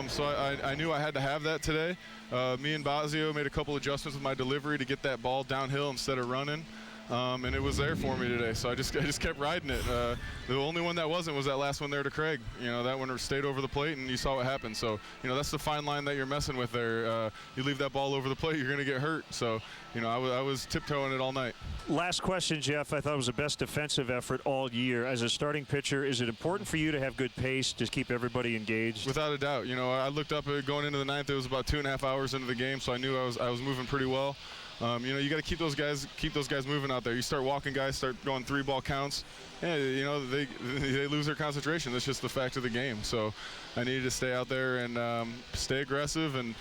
So I knew I had to have that today. Me and Bazio made a couple adjustments with my delivery to get that ball downhill instead of running. And it was there for me today, so I just kept riding it. The only one that wasn't was that last one there to Craig. You know, that one stayed over the plate, and you saw what happened. So, you know, that's the fine line that you're messing with there. You leave that ball over the plate, you're going to get hurt. So, you know, I was tiptoeing it all night. Last question, Jeff. I thought it was the best defensive effort all year. As a starting pitcher, is it important for you to have good pace, just keep everybody engaged? Without a doubt. You know, I looked up going into the ninth. It was about 2.5 hours into the game, so I knew I was moving pretty well. You know, you got to keep those guys moving out there. You start walking guys, start going 3-ball counts, and you know they lose their concentration. That's just the fact of the game. So I needed to stay out there and stay aggressive, and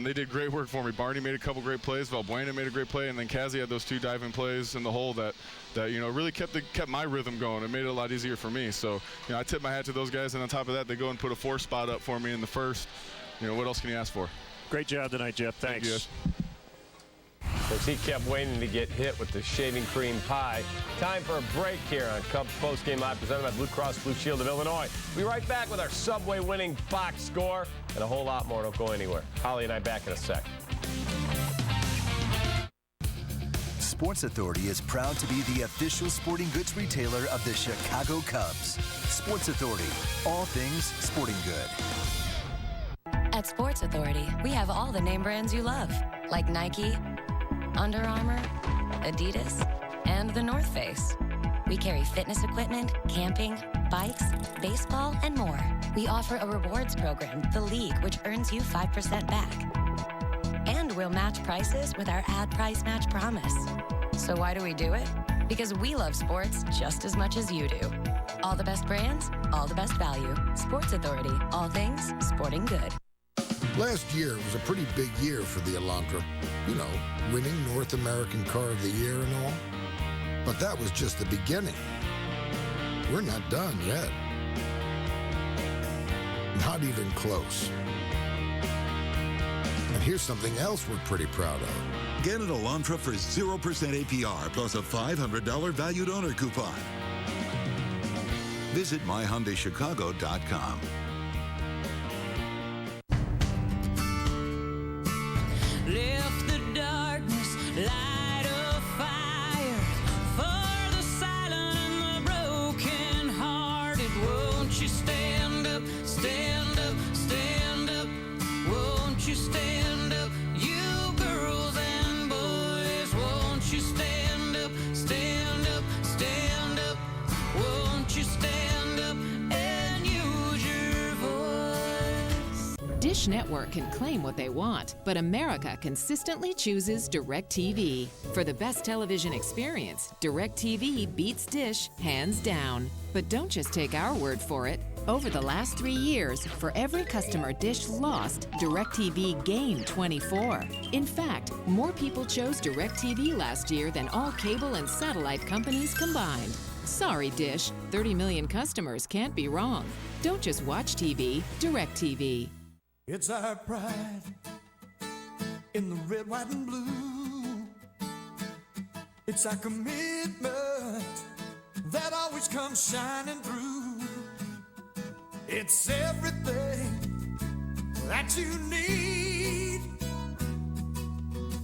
they did great work for me. Barney made a couple great plays. Valbuena made a great play, and then Kazi had those 2 diving plays in the hole that you know really kept my rhythm going. It made it a lot easier for me. So you know, I tip my hat to those guys, and on top of that, they go and put a 4 spot up for me in the first. You know, what else can you ask for? Great job tonight, Jeff. Thanks. Thank you. Because he kept waiting to get hit with the shaving cream pie. Time for a break here on Cubs Postgame Live, presented by Blue Cross Blue Shield of Illinois. We'll be right back with our Subway winning box score and a whole lot more. Don't go anywhere. Holly and I back in a sec. Sports Authority is proud to be the official sporting goods retailer of the Chicago Cubs. Sports Authority, all things sporting good. At Sports Authority, we have all the name brands you love, like Nike, Under Armour, Adidas, and the North Face. We carry fitness equipment, camping, bikes, baseball, and more. We offer a rewards program, The League, which earns you 5% back. And we'll match prices with our ad price match promise. So why do we do it? Because we love sports just as much as you do. All the best brands, all the best value. Sports Authority, all things sporting good. Last year was a pretty big year for the Elantra. You know, winning North American Car of the Year and all. But that was just the beginning. We're not done yet. Not even close. And here's something else we're pretty proud of. Get an Elantra for 0% APR plus a $500 valued owner coupon. Visit myhyundaichicago.com. Left the darkness, light a fire for the silent and the broken hearted. Won't you stand up, stand up, stand up? Won't you stand up, you girls and boys? Won't you stand up, stand up, stand up? Won't you stand up and use your voice? Dish Network can claim what they want, but America consistently chooses DirecTV. For the best television experience, DirecTV beats Dish hands down. But don't just take our word for it. Over the last 3 years, for every customer Dish lost, DirecTV gained 24. In fact, more people chose DirecTV last year than all cable and satellite companies combined. Sorry, Dish. 30 million customers can't be wrong. Don't just watch TV, DirecTV. It's our pride in the red, white, and blue. It's our commitment that always comes shining through. It's everything that you need.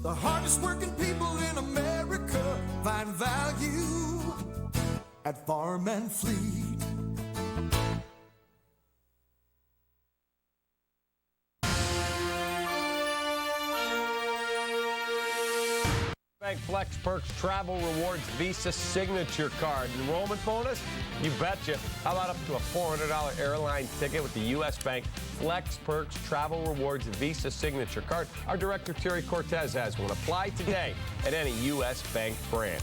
The hardest working people in America find value at Farm and Fleet. Flex Perks Travel Rewards Visa Signature Card. Enrollment bonus? You betcha. How about up to a $400 airline ticket with the U.S. Bank Flex Perks Travel Rewards Visa Signature Card? Our director, Terry Cortez, has one. Apply today at any U.S. Bank branch.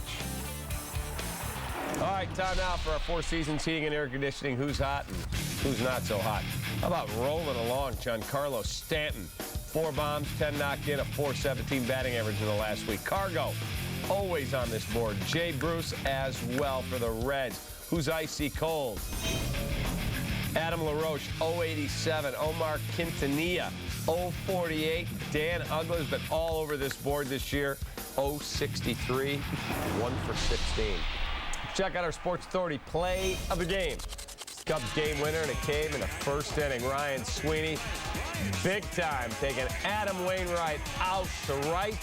All right, time now for our Four Seasons Heating and Air Conditioning. Who's hot and who's not so hot? How about rolling along, Giancarlo Stanton? 4 bombs, 10 knocked in, a .417 batting average in the last week. Cargo, always on this board. Jay Bruce as well for the Reds. Who's icy cold? Adam LaRoche, 087. Omar Quintanilla, 048. Dan Ugler's been all over this board this year. 063, 1 for 16. Check out our Sports Authority play of the game. Cubs game winner, and it came in the first inning. Ryan Sweeney, big time, taking Adam Wainwright out to right.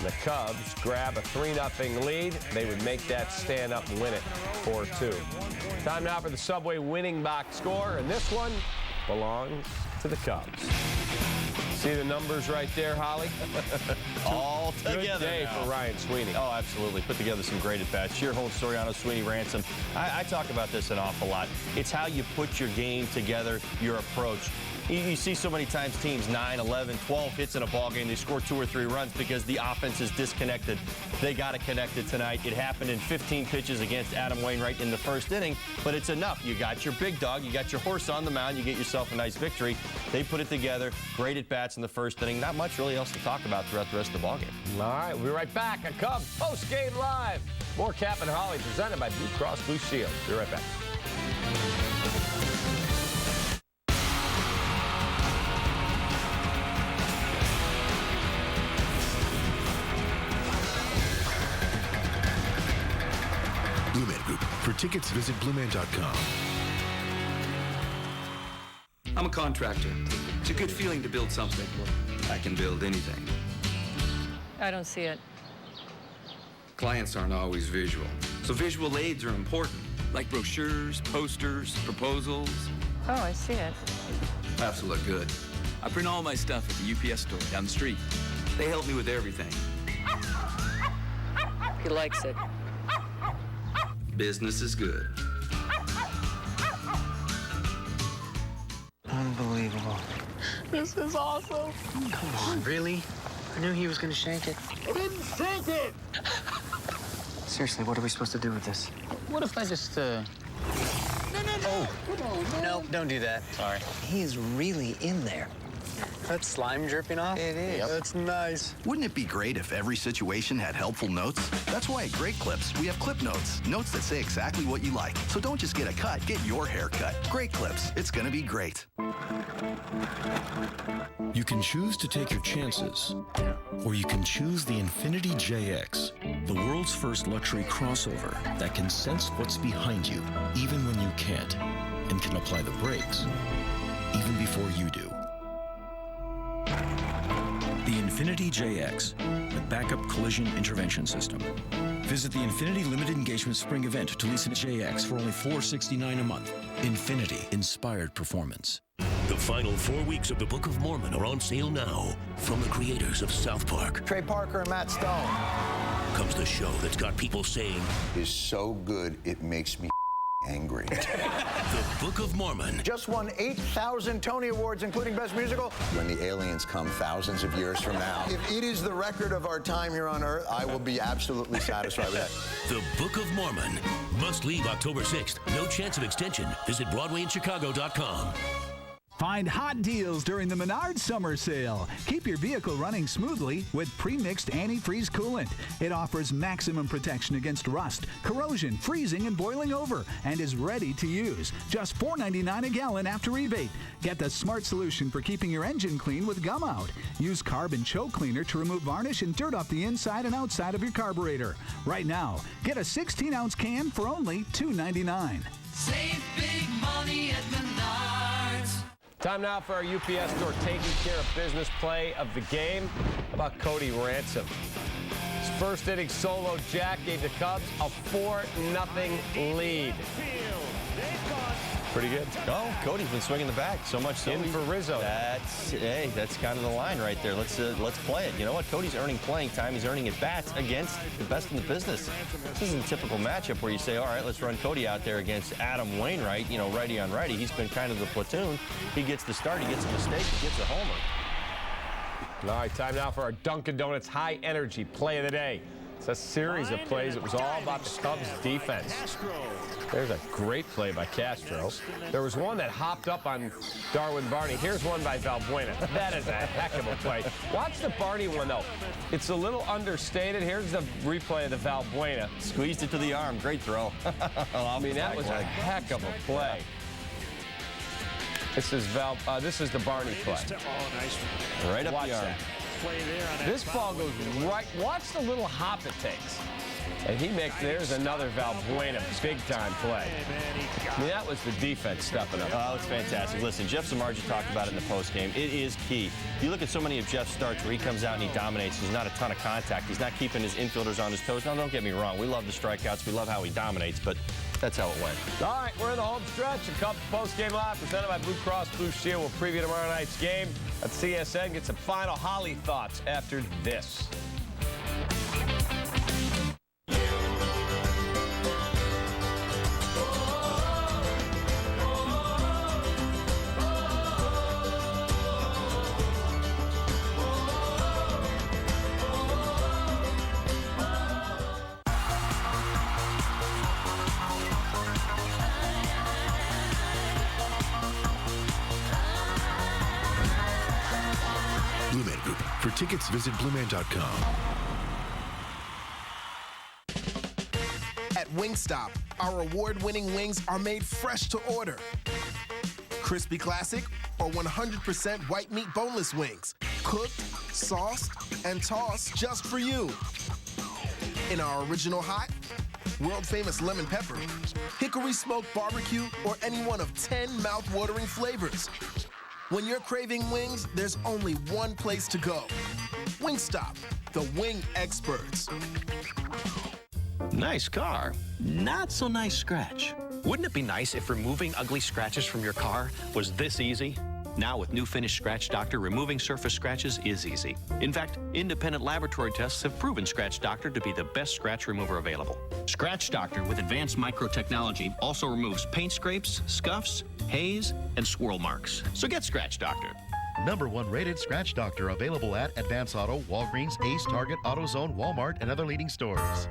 The Cubs grab a 3-0 lead. They would make that stand up and win it 4-2. Time now for the Subway winning box score, and this one belongs to the Cubs. See the numbers right there, Holly? All together. Good day now for Ryan Sweeney. Oh, absolutely. Put together some great at-bats. Shearholtz, Soriano, Sweeney, Ransom. I talk about this an awful lot. It's how you put your game together, your approach. You see so many times teams 9, 11, 12 hits in a ball game. They score 2 or 3 runs because the offense is disconnected. They got it connected tonight. It happened in 15 pitches against Adam Wainwright in the first inning, but it's enough. You got your big dog. You got your horse on the mound. You get yourself a nice victory. They put it together. Great at-bats in the first inning. Not much really else to talk about throughout the rest of the ball game. All right, we'll be right back. A Cubs post-game live. More Cap and Holly presented by Blue Cross Blue Shield. Be right back. Blue Man Group. For tickets, visit BlueMan.com. I'm a contractor. It's a good feeling to build something. I can build anything. I don't see it. Clients aren't always visual, so visual aids are important, like brochures, posters, proposals. Oh, I see it. Maps will look good. I print all my stuff at the UPS store down the street. They help me with everything. He likes it. Business is good. Unbelievable. This is awesome. Come on, really? I knew he was gonna shank it. I didn't shank it! Seriously, what are we supposed to do with this? What if I just, No. Oh. Come on, man. No, don't do that. Sorry. He is really in there. That's slime dripping off? It is. Yep. That's nice. Wouldn't it be great if every situation had helpful notes? That's why at Great Clips, we have clip notes. Notes that say exactly what you like. So don't just get a cut, get your hair cut. Great Clips. It's gonna be great. You can choose to take your chances, or you can choose the Infiniti JX, the world's first luxury crossover that can sense what's behind you, even when you can't, and can apply the brakes, even before you do. The Infiniti JX, with backup collision intervention system. Visit the Infiniti Limited Engagement Spring Event to lease a JX for only $469 a month. Infiniti, inspired performance. The final 4 weeks of the Book of Mormon are on sale now. From the creators of South Park, Trey Parker and Matt Stone, comes the show that's got people saying, is so good it makes me angry. The Book of Mormon. just won 8,000 Tony Awards, including Best Musical. When the aliens come thousands of years from now, if it is the record of our time here on Earth, I will be absolutely satisfied with that. The Book of Mormon. Must leave October 6th. No chance of extension. Visit BroadwayInChicago.com. Find hot deals during the Menards Summer Sale. Keep your vehicle running smoothly with pre-mixed antifreeze coolant. It offers maximum protection against rust, corrosion, freezing, and boiling over, and is ready to use. Just $4.99 a gallon after rebate. Get the smart solution for keeping your engine clean with Gum Out. Use Carbon Choke Cleaner to remove varnish and dirt off the inside and outside of your carburetor. Right now, get a 16-ounce can for only $2.99. Save big money at Menards. Time now for our UPS store taking care of business play of the game. How about Cody Ransom? His first inning solo jack gave the Cubs a 4-0 lead. Pretty good. Oh, Cody's been swinging the bat so much so. In for Rizzo. That's kind of the line right there. Let's play it. You know what? Cody's earning playing time. He's earning at bats against the best in the business. This isn't a typical matchup where you say, all right, let's run Cody out there against Adam Wainwright, you know, righty on righty. He's been kind of the platoon. He gets the start. He gets a mistake. He gets a homer. All right, time now for our Dunkin' Donuts high energy play of the day. It's a series of plays. It was all about the Cubs defense. There's a great play by Castro. There was one that hopped up on Darwin Barney. Here's one by Valbuena. That is a heck of a play. Watch the Barney one, though. It's a little understated. Here's the replay of the Valbuena. Squeezed it to the arm. Great throw. I mean, that was a heck of a play. This is the Barney play. Right up the arm. This ball goes right. Watch the little hop it takes. And there's another Valbuena big-time play. I mean, that was the defense stepping up. Oh, it's fantastic. Listen, Jeff Samardzija talked about it in the postgame. It is key. You look at so many of Jeff's starts where he comes out and he dominates. There's not a ton of contact. He's not keeping his infielders on his toes. Now, don't get me wrong. We love the strikeouts. We love how he dominates, but that's how it went. All right, we're in the home stretch. A Cubs postgame live presented by Blue Cross Blue Shield. We'll preview tomorrow night's game at CSN. Get some final Holly thoughts after this. Blue Man Group. For tickets, visit blueman.com. At Wingstop, our award-winning wings are made fresh to order. Crispy Classic or 100% white meat boneless wings. Cooked, sauced, and tossed just for you. In our original hot, world-famous lemon pepper, hickory smoked barbecue, or any one of 10 mouth-watering flavors. When you're craving wings, there's only one place to go. Wingstop, the wing experts. Nice car. Not so nice scratch. Wouldn't it be nice if removing ugly scratches from your car was this easy? Now with new Finish Scratch Doctor, removing surface scratches is easy. In fact, independent laboratory tests have proven Scratch Doctor to be the best scratch remover available. Scratch Doctor with advanced microtechnology also removes paint scrapes, scuffs, haze, and swirl marks. So get Scratch Doctor. #1 rated Scratch Doctor, available at Advance Auto, Walgreens, Ace, Target, AutoZone, Walmart, and other leading stores.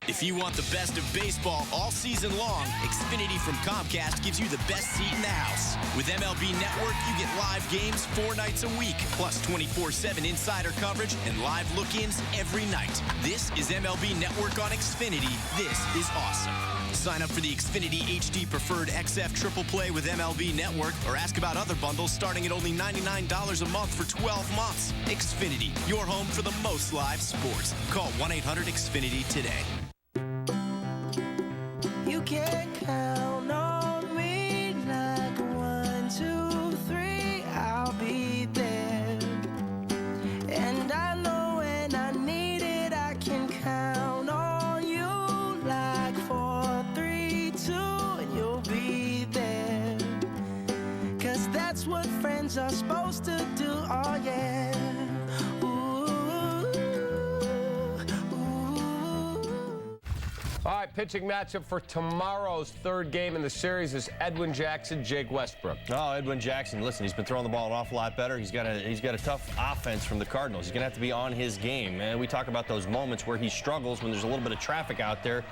If you want the best of baseball all season long, Xfinity from Comcast gives you the best seat in the house. With MLB Network, you get live games 4 nights a week, plus 24/7 insider coverage and live look-ins every night. This is MLB Network on Xfinity. This is awesome. Sign up for the Xfinity HD Preferred XF Triple Play with MLB Network or ask about other bundles starting at only $99 a month for 12 months. Xfinity, your home for the most live sports. Call 1-800-XFINITY today. You can count on me like 1, 2, 3, I'll be there. And I know when I need it, I can count on you like 4, 3, 2, and you'll be there. 'Cause that's what friends are supposed to do, oh yeah. All right, pitching matchup for tomorrow's third game in the series is Edwin Jackson, Jake Westbrook. Oh, Edwin Jackson, listen, he's been throwing the ball an awful lot better. He's got a tough offense from the Cardinals. He's going to have to be on his game. And we talk about those moments where he struggles when there's a little bit of traffic out there.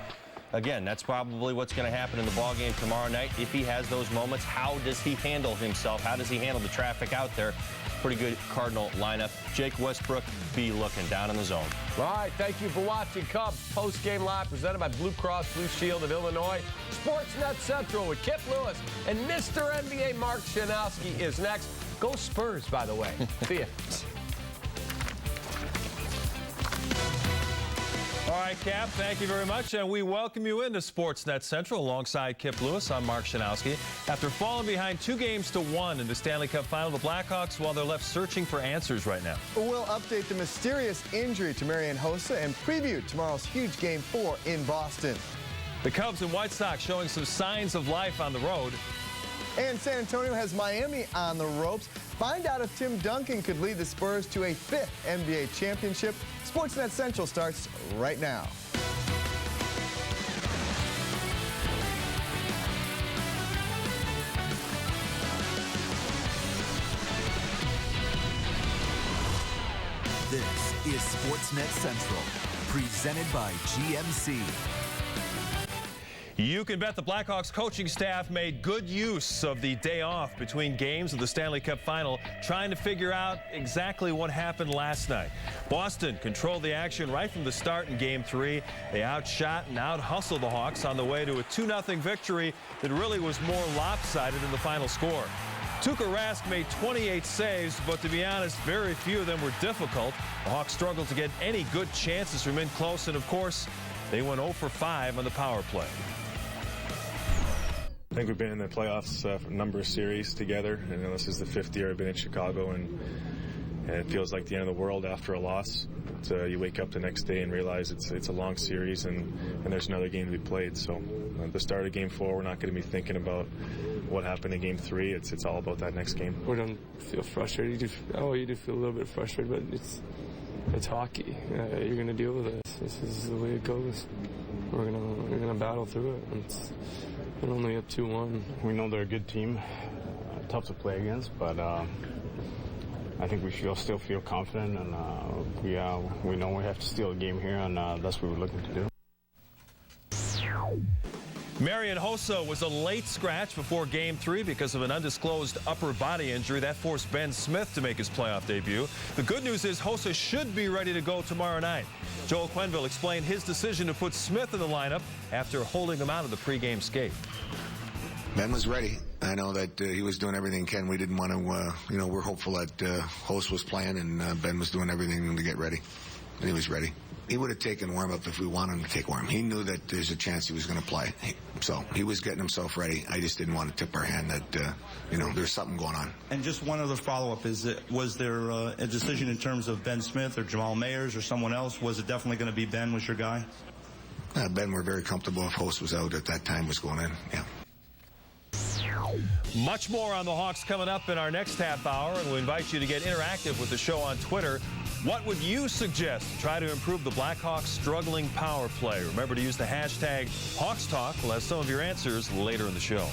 Again, that's probably what's going to happen in the ball game tomorrow night. If he has those moments, how does he handle himself? How does he handle the traffic out there? Pretty good Cardinal lineup. Jake Westbrook, be looking down in the zone. All right, thank you for watching Cubs Post-Game Live presented by Blue Cross Blue Shield of Illinois. Sportsnet Central with Kip Lewis and Mr. NBA Mark Shanowski is next. Go Spurs, by the way. See ya. All right, Cap, thank you very much. And we welcome you into Sportsnet Central alongside Kip Lewis. I'm Mark Shanowski. After falling behind 2-1 in the Stanley Cup Final, the Blackhawks, well, they're left searching for answers right now. We'll update the mysterious injury to Marian Hossa and preview tomorrow's huge Game 4 in Boston. The Cubs and White Sox showing some signs of life on the road. And San Antonio has Miami on the ropes. Find out if Tim Duncan could lead the Spurs to a 5th NBA championship. Sportsnet Central starts right now. This is Sportsnet Central, presented by GMC. You can bet the Blackhawks coaching staff made good use of the day off between games of the Stanley Cup Final, trying to figure out exactly what happened last night. Boston controlled the action right from the start in Game 3. They outshot and out-hustled the Hawks on the way to a 2-0 victory that really was more lopsided than the final score. Tuukka Rask made 28 saves, but to be honest, very few of them were difficult. The Hawks struggled to get any good chances from in close, and of course, they went 0 for 5 on the power play. I think we've been in the playoffs for a number of series together, and this is the 5th year I've been in Chicago, and it feels like the end of the world after a loss. But, you wake up the next day and realize it's a long series, and there's another game to be played. So at the start of Game 4, we're not going to be thinking about what happened in Game 3. It's all about that next game. We don't feel frustrated. You do feel a little bit frustrated, but it's hockey. You're going to deal with it. This is the way it goes. We're gonna battle through it. We're only up 2-1. We know they're a good team, tough to play against, but I think we still feel confident, and we know we have to steal a game here, and that's what we're looking to do. Marian Hossa was a late scratch before Game 3 because of an undisclosed upper body injury. That forced Ben Smith to make his playoff debut. The good news is Hossa should be ready to go tomorrow night. Joel Quenneville explained his decision to put Smith in the lineup after holding him out of the pregame skate. Ben was ready. I know that he was doing everything he can. We didn't want to, we're hopeful that Hossa was playing, and Ben was doing everything to get ready. And he was ready. He would have taken warm-up if we wanted him to take warm. He knew that there's a chance he was going to play. So he was getting himself ready. I just didn't want to tip our hand that, there's something going on. And just one other follow-up is that was there a decision in terms of Ben Smith or Jamal Mayers or someone else? Was it definitely going to be Ben was your guy? Ben, we're very comfortable if Hossa was out at that time, was going in, yeah. Much more on the Hawks coming up in our next half hour, and we invite you to get interactive with the show on Twitter. What would you suggest to try to improve the Blackhawks' struggling power play? Remember to use the hashtag HawksTalk. We'll have some of your answers later in the show.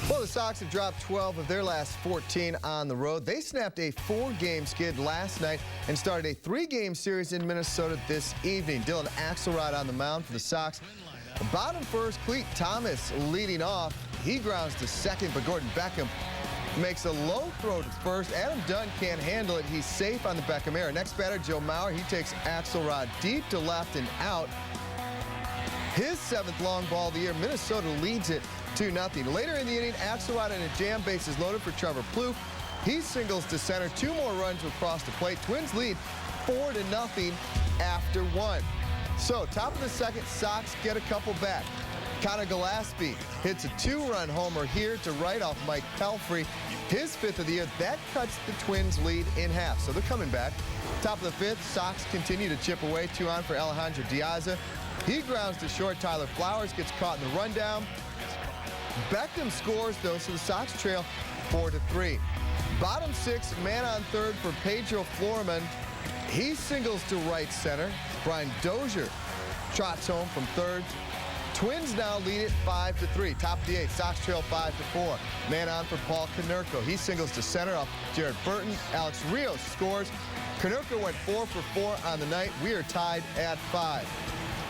Well, the Sox have dropped 12 of their last 14 on the road. They snapped a 4-game skid last night and started a 3-game series in Minnesota this evening. Dylan Axelrod on the mound for the Sox. Bottom first, Cleet Thomas leading off. He grounds to second, but Gordon Beckham makes a low throw to first. Adam Dunn can't handle it. He's safe on the Beckham error. Next batter, Joe Mauer. He takes Axelrod deep to left and out. His 7th long ball of the year. Minnesota leads it 2-0. Later in the inning, Axelrod in a jam, bases loaded for Trevor Plouffe. He singles to center. 2 more runs will cross the plate. Twins lead 4-0 after 1. So, top of the second, Sox get a couple back. Connor Gillespie hits a 2-run homer here to right off Mike Pelfrey. His 5th of the year. That cuts the Twins' lead in half. So they're coming back. Top of the 5th, Sox continue to chip away. 2 on for Alejandro Diaz. He grounds to short. Tyler Flowers gets caught in the rundown. Beckham scores, though, so the Sox trail 4-3. Bottom 6, man on third for Pedro Florman. He singles to right center. Brian Dozier trots home from third. Twins now lead it 5-3. Top of the 8th, Sox trail 5-4. Man on for Paul Konerko. He singles to center off Jared Burton. Alex Rios scores. Konerko went 4 for 4 on the night. We are tied at 5.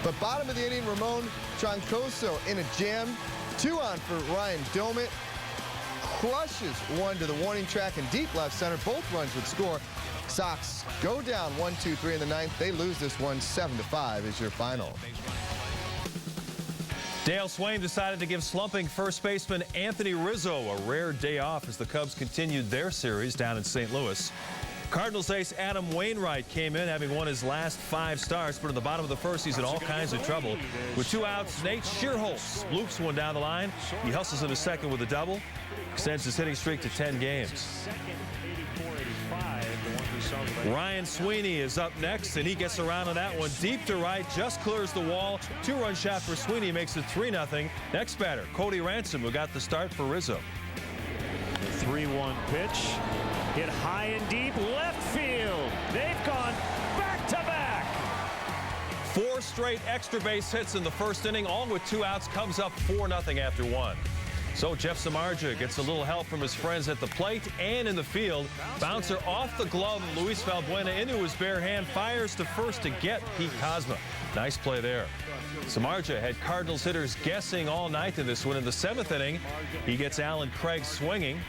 But bottom of the inning, Ramon Troncoso in a jam. 2 on for Ryan Domit. Crushes one to the warning track and deep left center. Both runs would score. Sox go down 1-2-3 in the 9th. They lose this one 7-5 is your final. Dale Swain decided to give slumping first baseman Anthony Rizzo a rare day off as the Cubs continued their series down in St. Louis. Cardinals ace Adam Wainwright came in having won his last 5 starts, but in the bottom of the first he's in all kinds of trouble. With 2 outs, Nate Shearholtz loops one down the line. He hustles into second with a double, extends his hitting streak to 10 games. Ryan Sweeney is up next, and he gets around on that one deep to right, just clears the wall. 2-run shot for Sweeney makes it 3-0. Next batter, Cody Ransom, who got the start for Rizzo. The 3-1 pitch, hit high and deep left field. They've gone back-to-back. 4 straight extra base hits in the first inning, all with 2 outs. Cubs up 4-0 after 1. So Jeff Samardzija gets a little help from his friends at the plate and in the field. Bouncer off the glove of Luis Valbuena into his bare hand, fires to first to get Pete Kozma. Nice play there. Samardzija had Cardinals hitters guessing all night in this one. In the 7th inning, he gets Alan Craig swinging.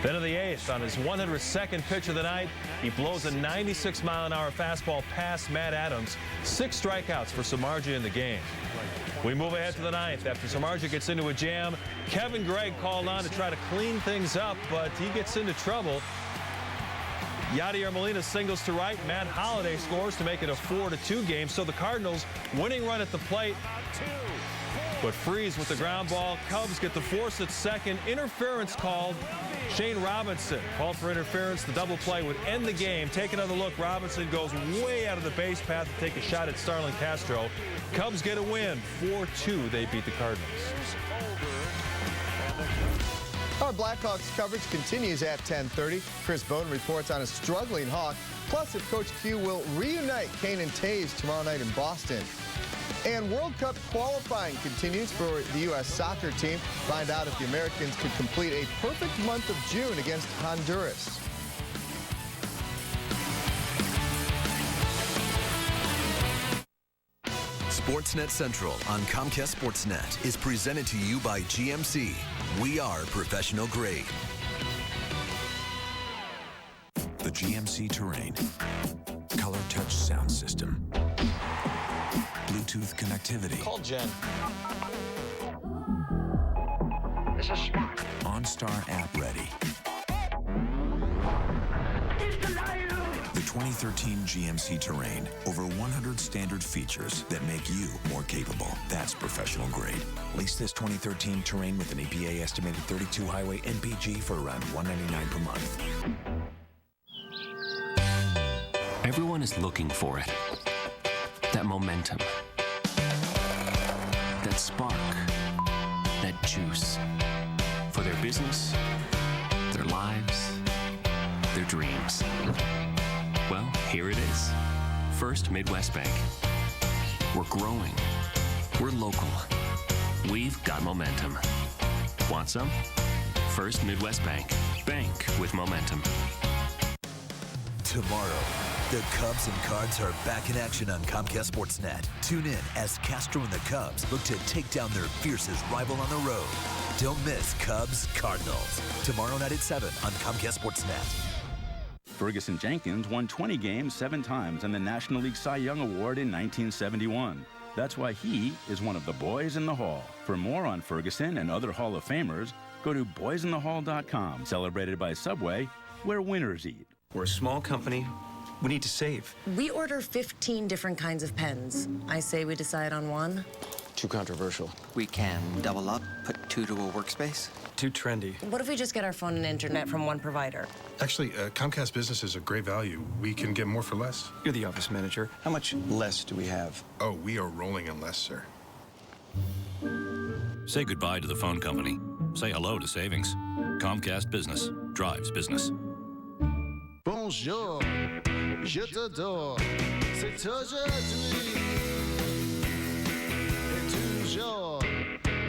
Then in the 8th, on his 102nd pitch of the night, he blows a 96-mile-an-hour fastball past Matt Adams. 6 strikeouts for Samardzija in the game. We move ahead to the 9th. After Samardzija gets into a jam, Kevin Gregg called on to try to clean things up, but he gets into trouble. Yadier Molina singles to right. Matt Holliday scores to make it a 4-2 game. So the Cardinals winning run at the plate, but freeze with the ground ball. Cubs get the force at second. Interference called. Shane Robinson called for interference. The double play would end the game. Take another look. Robinson goes way out of the base path to take a shot at Starlin Castro. Cubs get a win. 4-2, they beat the Cardinals. Our Blackhawks coverage continues at 10:30. Chris Bowden reports on a struggling Hawk. Plus, if Coach Q will reunite Kane and Taves tomorrow night in Boston. And World Cup qualifying continues for the U.S. soccer team. Find out if the Americans could complete a perfect month of June against Honduras. Sportsnet Central on Comcast Sportsnet is presented to you by GMC. We are professional grade. The GMC Terrain. Color touch sound system. Bluetooth connectivity. Call Jen. This is smart. OnStar app ready. The 2013 GMC Terrain. Over 100 standard features that make you more capable. That's professional grade. Lease this 2013 Terrain with an EPA estimated 32 highway NPG for around $199 per month. Everyone is looking for it. That momentum. That spark. That juice. For their business, their lives, their dreams. Well, here it is. First Midwest Bank. We're growing. We're local. We've got momentum. Want some? First Midwest Bank. Bank with momentum. Tomorrow, the Cubs and Cards are back in action on Comcast Sportsnet. Tune in as Castro and the Cubs look to take down their fiercest rival on the road. Don't miss Cubs Cardinals. Tomorrow night at 7 on Comcast Sportsnet. Ferguson Jenkins won 20 games 7 times and the National League Cy Young Award in 1971. That's why he is one of the boys in the Hall. For more on Ferguson and other Hall of Famers, go to boysinthehall.com. Celebrated by Subway, where winners eat. We're a small company. We need to save. We order 15 different kinds of pens. I say we decide on one. Too controversial. We can double up, put 2 to a workspace. Too trendy. What if we just get our phone and internet from one provider? Actually, Comcast Business is a great value. We can get more for less. You're the office manager. How much less do we have? Oh, we are rolling in less, sir. Say goodbye to the phone company. Say hello to savings. Comcast Business drives business. Bonjour, je t'adore, c'est aujourd'hui et toujours,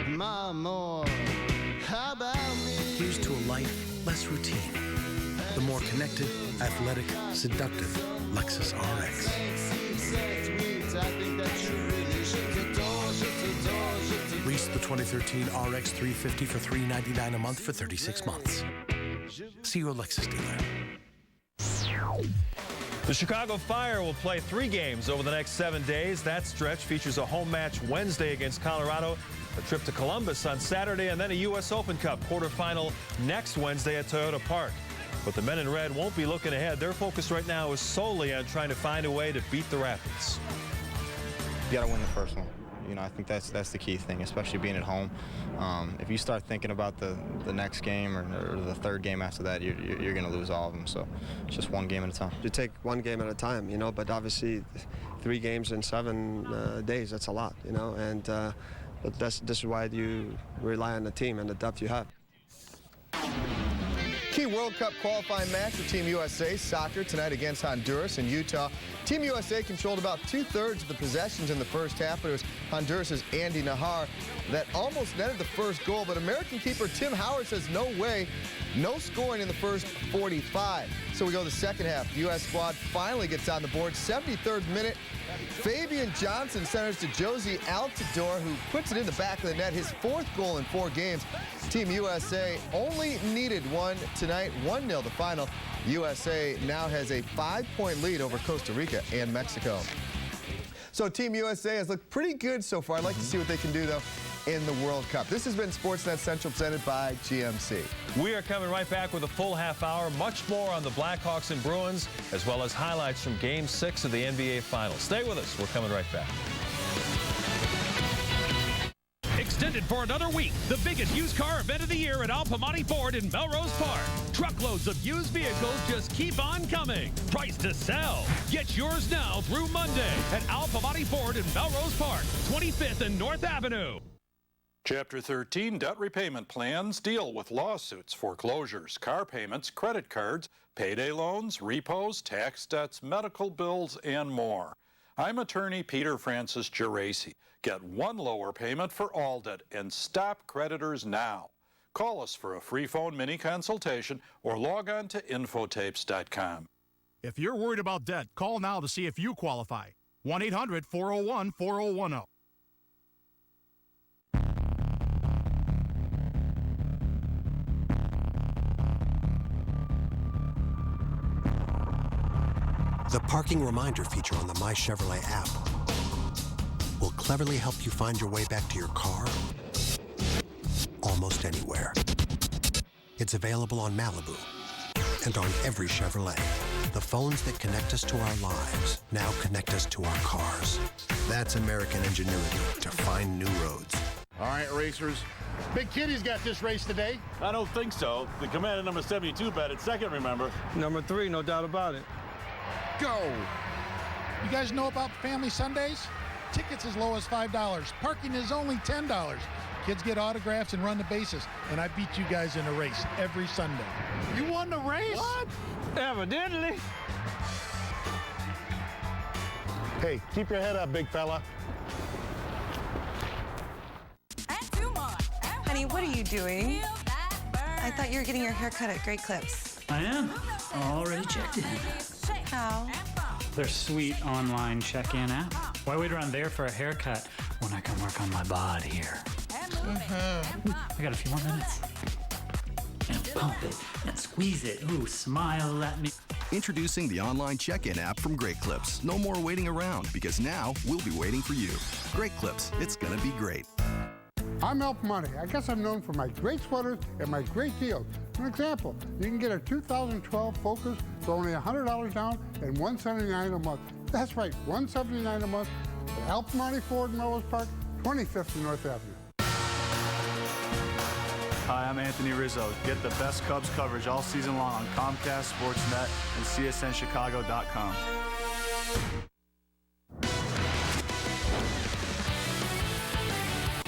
maman. How about me? Here's to a life less routine. The more connected, athletic, seductive Lexus RX. Lease the 2013 RX 350 for $399 a month for 36 months. See your Lexus dealer. The Chicago Fire will play 3 games over the next 7 days. That stretch features a home match Wednesday against Colorado, a trip to Columbus on Saturday, and then a U.S. Open Cup quarterfinal next Wednesday at Toyota Park. But the men in red won't be looking ahead. Their focus right now is solely on trying to find a way to beat the Rapids. You got to win the first one. You know, I think that's the key thing, especially being at home. If you start thinking about the next game or the third game after that, you're going to lose all of them. So it's just one game at a time. You take one game at a time, you know, but obviously 3 games in 7 days, that's a lot, you know, and but this is why you rely on the team and the depth you have. Key World Cup qualifying match for Team USA soccer tonight against Honduras in Utah. Team USA controlled about 2/3 of the possessions in the first half, but it was Honduras' Andy Nahar that almost netted the first goal. But American keeper Tim Howard says no way, no scoring in the first 45. So we go to the second half. The U.S. squad finally gets on the board. 73rd minute. Fabian Johnson centers to Josie Altidore, who puts it in the back of the net, his 4th goal in 4 games. Team USA only needed one tonight, 1-0 the final. USA now has a 5-point lead over Costa Rica and Mexico. So Team USA has looked pretty good so far. I'd like to see what they can do, though, in the World Cup. This has been Sportsnet Central presented by GMC. We are coming right back with a full half hour. Much more on the Blackhawks and Bruins, as well as highlights from Game 6 of the NBA Finals. Stay with us. We're coming right back. Extended for another week, the biggest used car event of the year at Al Pamani Ford in Melrose Park. Truckloads of used vehicles just keep on coming. Price to sell. Get yours now through Monday at Al Pamani Ford in Melrose Park, 25th and North Avenue. Chapter 13 debt repayment plans deal with lawsuits, foreclosures, car payments, credit cards, payday loans, repos, tax debts, medical bills, and more. I'm attorney Peter Francis Geraci. Get one lower payment for all debt and stop creditors now. Call us for a free phone mini consultation or log on to infotapes.com. If you're worried about debt, call now to see if you qualify. 1-800-401-4010. The parking reminder feature on the My Chevrolet app will cleverly help you find your way back to your car almost anywhere. It's available on Malibu and on every Chevrolet. The phones that connect us to our lives now connect us to our cars. That's American ingenuity to find new roads. All right, racers. Big Kitty's got this race today. I don't think so. The commander number 72 batted second, remember? Number 3, no doubt about it. Go. You guys know about Family Sundays? Tickets as low as $5. Parking is only $10. Kids get autographs and run the bases. And I beat you guys in a race every Sunday. You won the race? What? Evidently. Hey, keep your head up, big fella. Honey, what are you doing? I thought you were getting your hair cut at Great Clips. I am. Already checked in. How? Their sweet online check-in app. Why wait around there for a haircut when I can work on my bod here? I got a few more minutes. And pump it and squeeze it. Ooh, smile at me. Introducing the online check-in app from Great Clips. No more waiting around, because now we'll be waiting for you. Great Clips. It's gonna be great. I'm Elf Money. I guess I'm known for my great sweaters and my great deals. For example, you can get a 2012 Focus for only $100 down and $179 a month. That's right, $179 a month at Elf Money Ford in Melrose Park, 25th and North Avenue. Hi, I'm Anthony Rizzo. Get the best Cubs coverage all season long on Comcast, Sportsnet, and CSNChicago.com.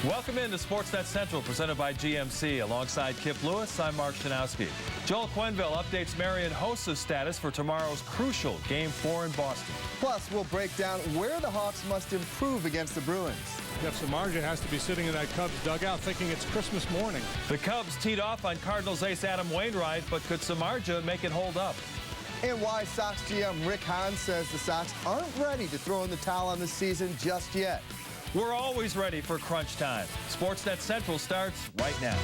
Welcome into Sportsnet Central, presented by GMC. Alongside Kip Lewis, I'm Mark Shanowski. Joel Quenville updates Marian Hossa's status for tomorrow's crucial Game 4 in Boston. Plus, we'll break down where the Hawks must improve against the Bruins. Jeff Samardzija has to be sitting in that Cubs dugout thinking it's Christmas morning. The Cubs teed off on Cardinals ace Adam Wainwright, but could Samardzija make it hold up? And why Sox GM Rick Hahn says the Sox aren't ready to throw in the towel on the season just yet. We're always ready for crunch time. Sportsnet Central starts right now.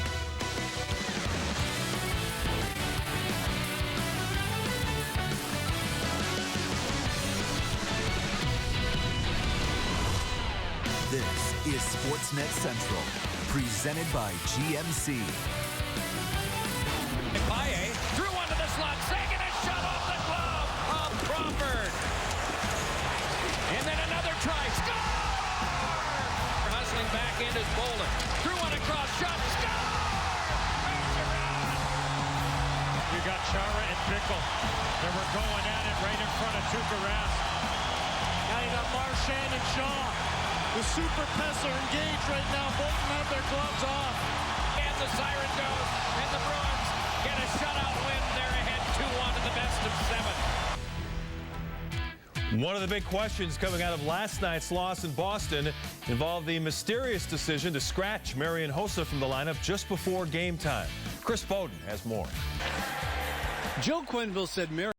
This is Sportsnet Central, presented by GMC. Baye threw onto the slot, second a shot off the glove of Crawford. And then another try, score! Chara and Bickle. They were going at it right in front of Tuukka Rask. Now you got Marchand and Shaw. The Super Pests are engaged right now. Both of them have their gloves off. And the siren goes, and the Bruins get a shutout win. They're ahead 2-1 in the best of 7. One of the big questions coming out of last night's loss in Boston involved the mysterious decision to scratch Marian Hossa from the lineup just before game time. Chris Bowden has more. Joe Quenneville said Marian